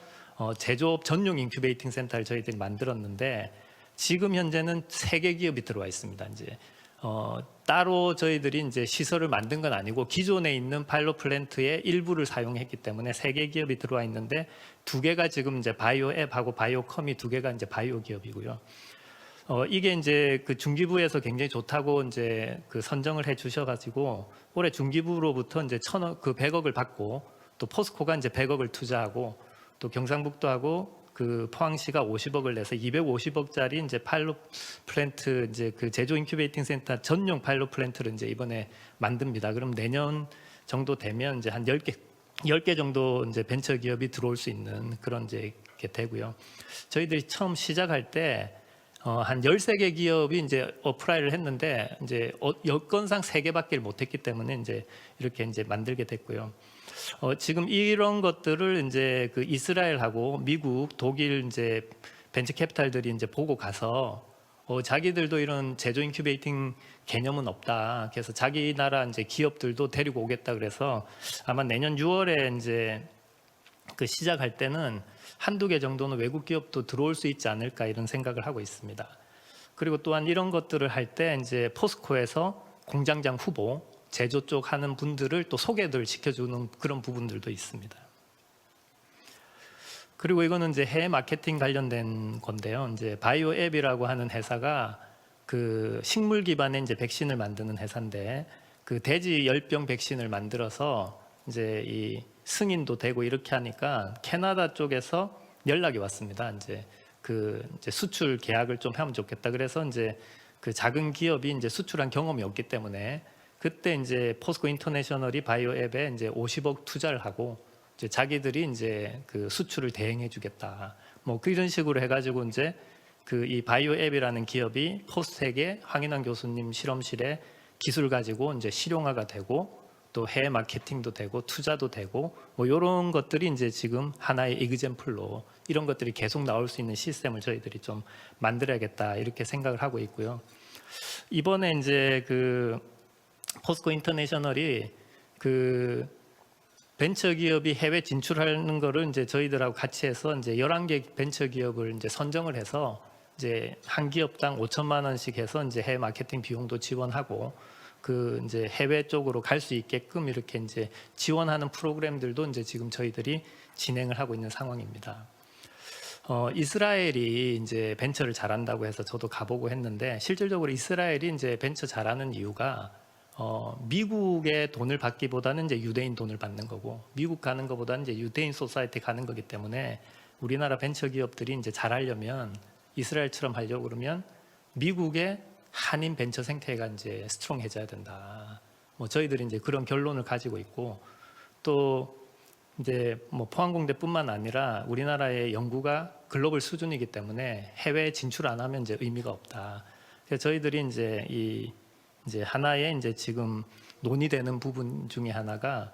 제조업 전용 인큐베이팅 센터를 저희들이 만들었는데 지금 현재는 3개 기업이 들어와 있습니다. 이제 따로 저희들이 이제 시설을 만든 건 아니고 기존에 있는 파일럿 플랜트의 일부를 사용했기 때문에 3개 기업이 들어와 있는데 2개가 지금 이제 바이오 앱하고 바이오컴이 2개가 이제 바이오 기업이고요. 이게 이제 그 중기부에서 굉장히 좋다고 이제 그 선정을 해 주셔가지고 올해 중기부로부터 이제 100억을 받고 또 포스코가 이제 100억을 투자하고 또 경상북도하고 그 포항시가 50억을 내서 250억짜리 이제 파일럿 플랜트 이제 그 제조 인큐베이팅 센터 전용 파일럿 플랜트를 이제 이번에 만듭니다. 그럼 내년 정도 되면 이제 한 10개 정도 이제 벤처 기업이 들어올 수 있는 그런 이제 게 되고요. 저희들이 처음 시작할 때 한 13개 기업이 이제 어플라이를 했는데 이제 여건상 3개밖에 못 했기 때문에 이제 이렇게 이제 만들게 됐고요. 지금 이런 것들을 이제 그 이스라엘하고 미국, 독일 이제 벤처 캐피탈들이 이제 보고 가서 자기들도 이런 제조 인큐베이팅 개념은 없다. 그래서 자기 나라 이제 기업들도 데리고 오겠다 그래서 아마 내년 6월에 이제 그 시작할 때는 1-2개 정도는 외국 기업도 들어올 수 있지 않을까 이런 생각을 하고 있습니다. 그리고 또한 이런 것들을 할 때 이제 포스코에서 공장장 후보 제조 쪽 하는 분들을 또 소개를 시켜주는 그런 부분들도 있습니다. 그리고 이거는 이제 해외 마케팅 관련된 건데요. 이제 바이오 앱이라고 하는 회사가 그 식물 기반의 이제 백신을 만드는 회사인데 그 돼지 열병 백신을 만들어서 이제 이 승인도 되고 이렇게 하니까 캐나다 쪽에서 연락이 왔습니다. 이제 그 이제 수출 계약을 좀 하면 좋겠다. 그래서 이제 그 작은 기업이 이제 수출한 경험이 없기 때문에 그때 이제 포스코 인터내셔널이 바이오 앱에 이제 50억 투자를 하고 이제 자기들이 이제 그 수출을 대행해 주겠다. 뭐 그런 식으로 해가지고 이제 그 이 바이오 앱이라는 기업이 포스텍의 황인환 교수님 실험실에 기술 가지고 이제 실용화가 되고 또 해외 마케팅도 되고 투자도 되고 뭐 이런 것들이 이제 지금 하나의 이그젬플로 이런 것들이 계속 나올 수 있는 시스템을 저희들이 좀 만들어야겠다 이렇게 생각을 하고 있고요. 이번에 이제 그 포스코 인터내셔널이 그 벤처 기업이 해외 진출하는 거를 이제 저희들하고 같이 해서 이제 11개 벤처 기업을 이제 선정을 해서 이제 한 기업당 5천만 원씩 해서 이제 해외 마케팅 비용도 지원하고 그 이제 해외 쪽으로 갈 수 있게끔 이렇게 이제 지원하는 프로그램들도 이제 지금 저희들이 진행을 하고 있는 상황입니다. 이스라엘이 이제 벤처를 잘한다고 해서 저도 가보고 했는데 실질적으로 이스라엘이 이제 벤처 잘하는 이유가 미국의 돈을 받기보다는 이제 유대인 돈을 받는 거고 미국 가는 것보다는 이제 유대인 소사이티 가는 거기 때문에 우리나라 벤처 기업들이 이제 잘하려면 이스라엘처럼 하려고 그러면 미국의 한인 벤처 생태가 이제 스트롱해져야 된다. 뭐 저희들이 이제 그런 결론을 가지고 있고 또 이제 뭐 포항공대뿐만 아니라 우리나라의 연구가 글로벌 수준이기 때문에 해외 진출 안 하면 이제 의미가 없다. 그래서 저희들이 이제 이제 하나의 이제 지금 논의되는 부분 중에 하나가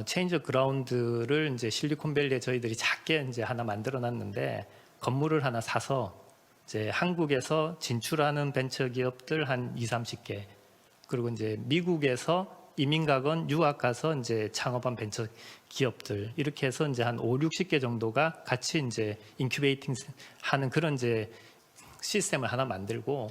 체인지 오브 그라운드를 이제 실리콘밸리에 저희들이 작게 이제 하나 만들어 놨는데 건물을 하나 사서 이제 한국에서 진출하는 벤처 기업들 한 20-30개 그리고 이제 미국에서 이민 가건 유학 가서 이제 창업한 벤처 기업들 이렇게 해서 이제 한 50-60개 정도가 같이 이제 인큐베이팅 하는 그런 이제 시스템을 하나 만들고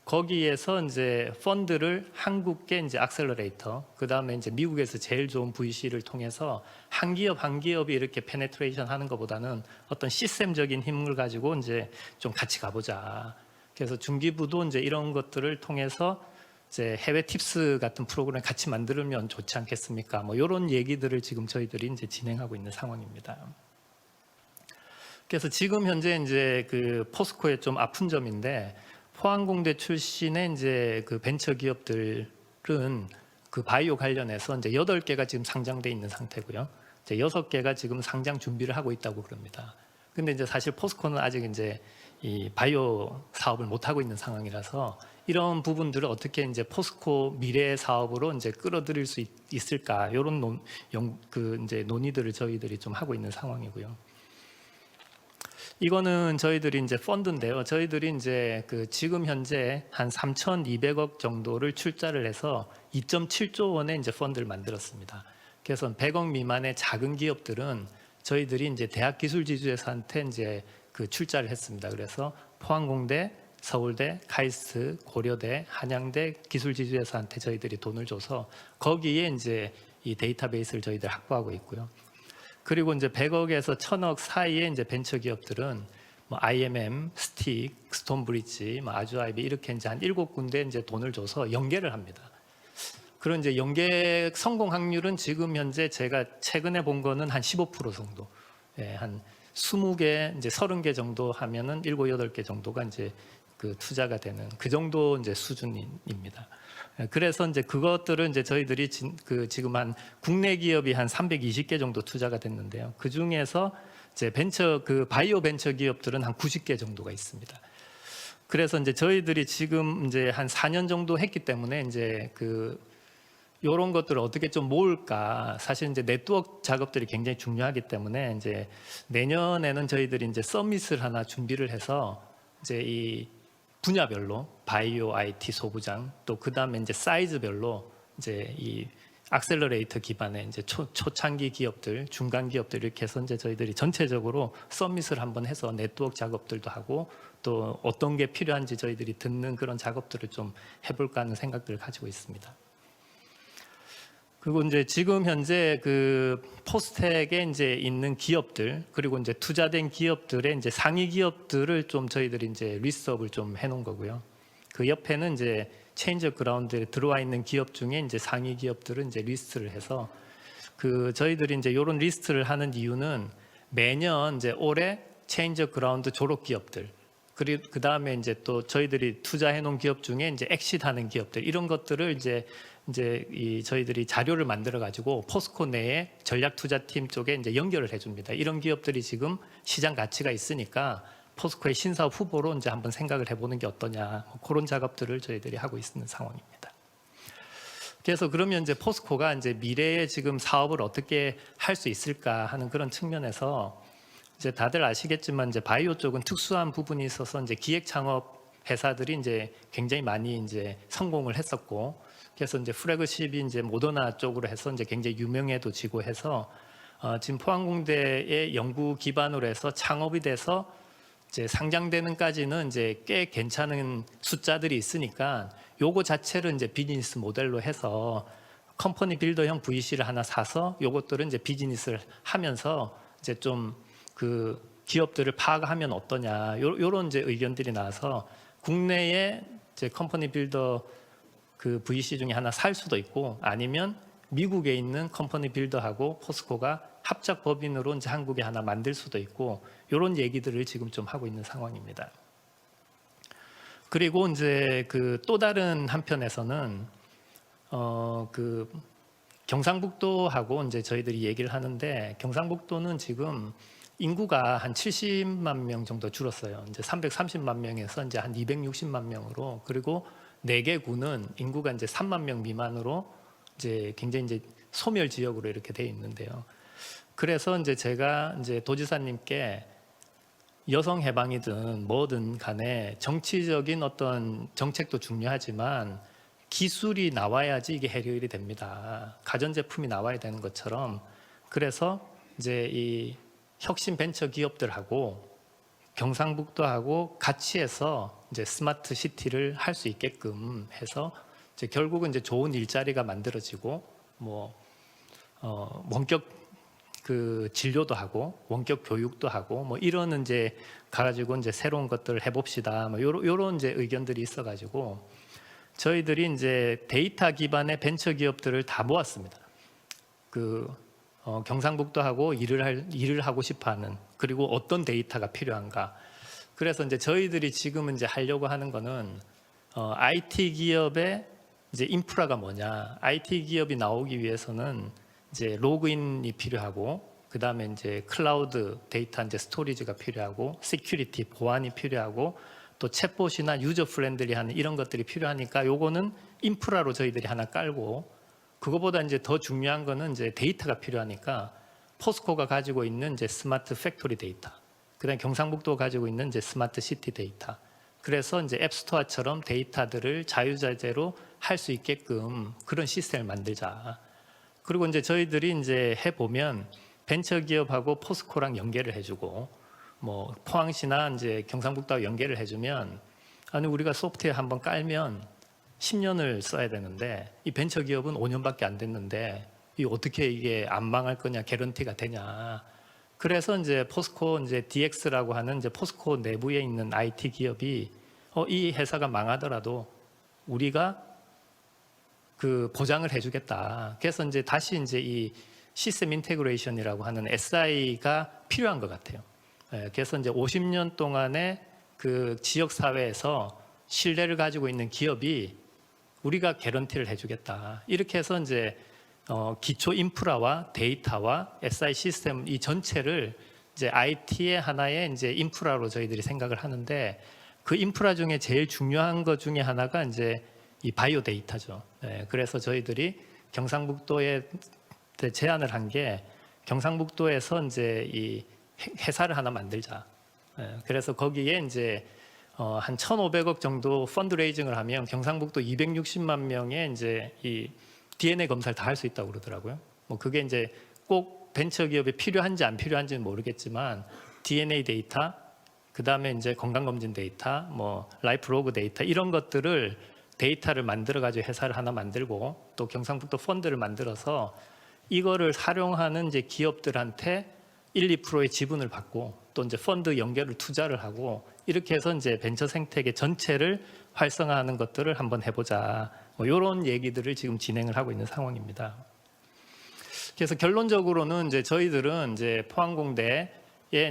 거기에서 이제 펀드를 한국계 이제 액셀러레이터 그다음에 이제 미국에서 제일 좋은 VC를 통해서 한 기업이 이렇게 페네트레이션 하는 것보다는 어떤 시스템적인 힘을 가지고 이제 좀 같이 가보자. 그래서 중기부도 이제 이런 것들을 통해서 이제 해외 팁스 같은 프로그램 같이 만들면 좋지 않겠습니까? 뭐 이런 얘기들을 지금 저희들이 이제 진행하고 있는 상황입니다. 그래서 지금 현재 이제 그 포스코의 좀 아픈 점인데 포항공대 출신의 이제 그 벤처 기업들은 그 바이오 관련해서 이제 8개가 지금 상장돼 있는 상태고요. 이제 6개가 지금 상장 준비를 하고 있다고 그럽니다. 근데 이제 사실 포스코는 아직 이제 이 바이오 사업을 못 하고 있는 상황이라서 이런 부분들을 어떻게 이제 포스코 미래 사업으로 이제 끌어들일 수 있을까 이런 이제 논의들을 저희들이 좀 하고 있는 상황이고요. 이거는 저희들이 이제 펀드인데요. 저희들이 이제 그 지금 현재 한 3,200억 정도를 출자를 해서 2.7조 원의 이제 펀드를 만들었습니다. 그래서 100억 미만의 작은 기업들은 저희들이 이제 대학기술지주회사한테 이제 그 출자를 했습니다. 그래서 포항공대, 서울대, 카이스트, 고려대, 한양대 기술지주회사한테 저희들이 돈을 줘서 거기에 이제 이 데이터베이스를 저희들 확보하고 있고요. 그리고 이제 100억에서 1000억 사이의 이제 벤처 기업들은 뭐 IMM, 스틱, 스톤브리지, 뭐 아주아이비 이렇게 이제 한 7군데 이제 돈을 줘서 연계를 합니다. 그런 이제 연계 성공 확률은 지금 현재 제가 최근에 본 거는 한 15% 정도. 예, 한 20개, 이제 30개 정도 하면은 7, 8개 정도가 이제 그 투자가 되는 그 정도 이제 수준입니다. 그래서 이제 그것들은 이제 저희들이 지금 한 국내 기업이 한 320개 정도 투자가 됐는데요. 그 중에서 이제 바이오 벤처 기업들은 한 90개 정도가 있습니다. 그래서 이제 저희들이 지금 이제 한 4년 정도 했기 때문에 이제 이런 것들을 어떻게 좀 모을까. 사실 이제 네트워크 작업들이 굉장히 중요하기 때문에 이제 내년에는 저희들이 이제 서밋을 하나 준비를 해서 이제 이 분야별로 바이오 IT 소부장 또 그다음에 이제 사이즈별로 이제 이 액셀러레이터 기반의 이제 초창기 기업들, 중간 기업들 이렇게 해서 이제 저희들이 전체적으로 서밋을 한번 해서 네트워크 작업들도 하고 또 어떤 게 필요한지 저희들이 듣는 그런 작업들을 좀 해볼까 하는 생각들을 가지고 있습니다. 그리고 이제 지금 현재 그 포스텍에 이제 있는 기업들 그리고 이제 투자된 기업들의 이제 상위 기업들을 좀 저희들이 이제 리스트업을 좀 해놓은 거고요. 그 옆에는 이제 체인지 오브 그라운드에 들어와 있는 기업 중에 이제 상위 기업들은 이제 리스트를 해서 그 저희들이 이제 이런 리스트를 하는 이유는 매년 이제 올해 체인지 오브 그라운드 졸업 기업들 그리고 그 다음에 이제 또 저희들이 투자해 놓은 기업 중에 이제 엑시트하는 기업들 이런 것들을 이제 저희들이 자료를 만들어 가지고 포스코 내에 전략 투자팀 쪽에 이제 연결을 해줍니다. 이런 기업들이 지금 시장 가치가 있으니까 포스코의 신사업 후보로 이제 한번 생각을 해보는 게 어떠냐 그런 작업들을 저희들이 하고 있는 상황입니다. 그래서 그러면 이제 포스코가 이제 미래에 지금 사업을 어떻게 할 수 있을까 하는 그런 측면에서 이제 다들 아시겠지만 이제 바이오 쪽은 특수한 부분이 있어서 이제 기획 창업 회사들이 이제 굉장히 많이 이제 성공을 했었고 그래서 이제 플래그십이 이제 모더나 쪽으로 해서 이제 굉장히 유명해지고 해서 지금 포항공대의 연구 기반으로 해서 창업이 돼서 이제 상장되는까지는 이제 꽤 괜찮은 숫자들이 있으니까 요거 자체를 이제 비즈니스 모델로 해서 컴퍼니 빌더형 VC를 하나 사서 요것들은 이제 비즈니스를 하면서 이제 좀 그 기업들을 파악하면 어떠냐 요런 이제 의견들이 나와서 국내에 이제 컴퍼니 빌더 그 VC 중에 하나 살 수도 있고 아니면 미국에 있는 컴퍼니 빌더하고 포스코가 합작 법인으로 이제 한국에 하나 만들 수도 있고 이런 얘기들을 지금 좀 하고 있는 상황입니다. 그리고 이제 그 또 다른 한편에서는 그 경상북도하고 이제 저희들이 얘기를 하는데 경상북도는 지금 인구가 한 70만 명 정도 줄었어요. 이제 330만 명에서 이제 한 260만 명으로 그리고 4개 구는 인구가 이제 3만 명 미만으로 이제 굉장히 이제 소멸 지역으로 이렇게 돼 있는데요. 그래서 이제 제가 이제 도지사님께 여성 해방이든 뭐든 간에 정치적인 어떤 정책도 중요하지만 기술이 나와야지 이게 해결이 됩니다. 가전제품이 나와야 되는 것처럼. 그래서 이제 이 혁신 벤처 기업들하고 경상북도하고 같이 해서 이제 스마트 시티를 할 수 있게끔 해서 이제 결국은 이제 좋은 일자리가 만들어지고 뭐 원격 그 진료도 하고 원격 교육도 하고 뭐 이런 이제 가지고 이제 새로운 것들을 해봅시다. 뭐 요런 이제 의견들이 있어가지고 저희들이 이제 데이터 기반의 벤처 기업들을 다 모았습니다. 경상북도하고 일을 하고 싶어하는 그리고 어떤 데이터가 필요한가. 그래서 이제 저희들이 지금 이제 하려고 하는 거는 IT 기업의 이제 인프라가 뭐냐. IT 기업이 나오기 위해서는 이제 로그인이 필요하고 그 다음에 이제 클라우드 데이터 이제 스토리지가 필요하고 시큐리티 보안이 필요하고 또 챗봇이나 유저 프렌들리한 이런 것들이 필요하니까 요거는 인프라로 저희들이 하나 깔고 그거보다 이제 더 중요한 거는 이제 데이터가 필요하니까 포스코가 가지고 있는 이제 스마트 팩토리 데이터, 그다음에 경상북도가 가지고 있는 이제 스마트 시티 데이터. 그래서 이제 앱스토어처럼 데이터들을 자유자재로 할 수 있게끔 그런 시스템을 만들자. 그리고 이제 저희들이 이제 해보면 벤처 기업하고 포스코랑 연계를 해주고 뭐 포항시나 이제 경상북도와 연계를 해주면 아니 우리가 소프트웨어 한번 깔면 10년을 써야 되는데 이 벤처 기업은 5년밖에 안 됐는데 이 어떻게 이게 안 망할 거냐 개런티가 되냐. 그래서 이제 포스코 이제 DX라고 하는 이제 포스코 내부에 있는 IT 기업이 이 회사가 망하더라도 우리가 그 보장을 해주겠다. 그래서 이제 다시 이제 이 시스템 인테그레이션이라고 하는 SI가 필요한 것 같아요. 그래서 이제 50년 동안의 그 지역 사회에서 신뢰를 가지고 있는 기업이 우리가 개런티를 해주겠다. 이렇게 해서 이제 기초 인프라와 데이터와 SI 시스템 이 전체를 이제 IT의 하나의 이제 인프라로 저희들이 생각을 하는데 그 인프라 중에 제일 중요한 것 중에 하나가 이제 이 바이오 데이터죠. 그래서 저희들이 경상북도에 제안을 한 게 경상북도에서 이제 이 회사를 하나 만들자. 그래서 거기에 이제 한 1,500억 정도 펀드레이징을 하면 경상북도 260만 명의 이제 이 DNA 검사를 다 할 수 있다고 그러더라고요. 뭐 그게 이제 꼭 벤처 기업에 필요한지 안 필요한지는 모르겠지만 DNA 데이터, 그 다음에 이제 건강검진 데이터, 뭐 라이프 로그 데이터 이런 것들을 데이터를 만들어 가지고 회사를 하나 만들고 또 경상북도 펀드를 만들어서 이거를 활용하는 이제 기업들한테 1, 2%의 지분을 받고 또 이제 펀드 연결을 투자를 하고 이렇게 해서 이제 벤처 생태계 전체를 활성화하는 것들을 한번 해보자. 뭐 이런 얘기들을 지금 진행을 하고 있는 상황입니다. 그래서 결론적으로는 이제 저희들은 이제 포항공대에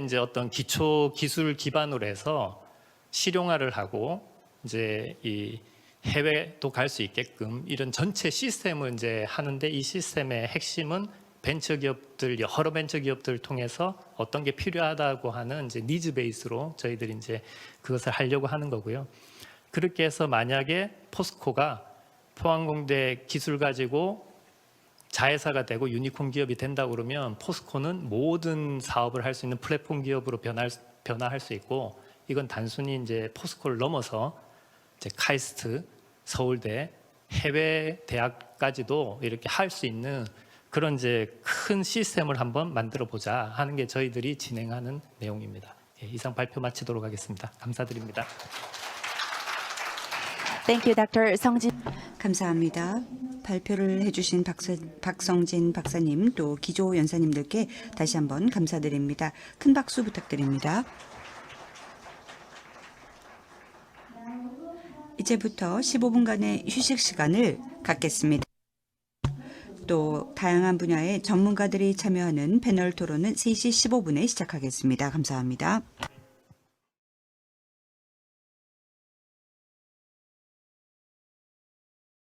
이제 어떤 기초 기술 기반으로 해서 실용화를 하고 이제 이 해외도 갈 수 있게끔 이런 전체 시스템을 이제 하는데 이 시스템의 핵심은 벤처 기업들 여러 벤처 기업들을 통해서 어떤 게 필요하다고 하는 이제 니즈 베이스로 저희들이 이제 그것을 하려고 하는 거고요. 그렇게 해서 만약에 포스코가 포항공대 기술 가지고 자회사가 되고 유니콘 기업이 된다고 그러면 포스코는 모든 사업을 할 수 있는 플랫폼 기업으로 변화할 수 있고 이건 단순히 이제 포스코를 넘어서 이제 카이스트, 서울대, 해외 대학까지도 이렇게 할 수 있는 그런 이제 큰 시스템을 한번 만들어 보자 하는 게 저희들이 진행하는 내용입니다. 이상 발표 마치도록 하겠습니다. 감사드립니다. Thank you, Dr. 성진. 감사합니다. 발표를 해주신 박성진 박사님 또 기조 연사님들께 다시 한번 감사드립니다. 큰 박수 부탁드립니다. 이제부터 15분간의 휴식 시간을 갖겠습니다. 또 다양한 분야의 전문가들이 참여하는 패널 토론은 3시 15분에 시작하겠습니다. 감사합니다.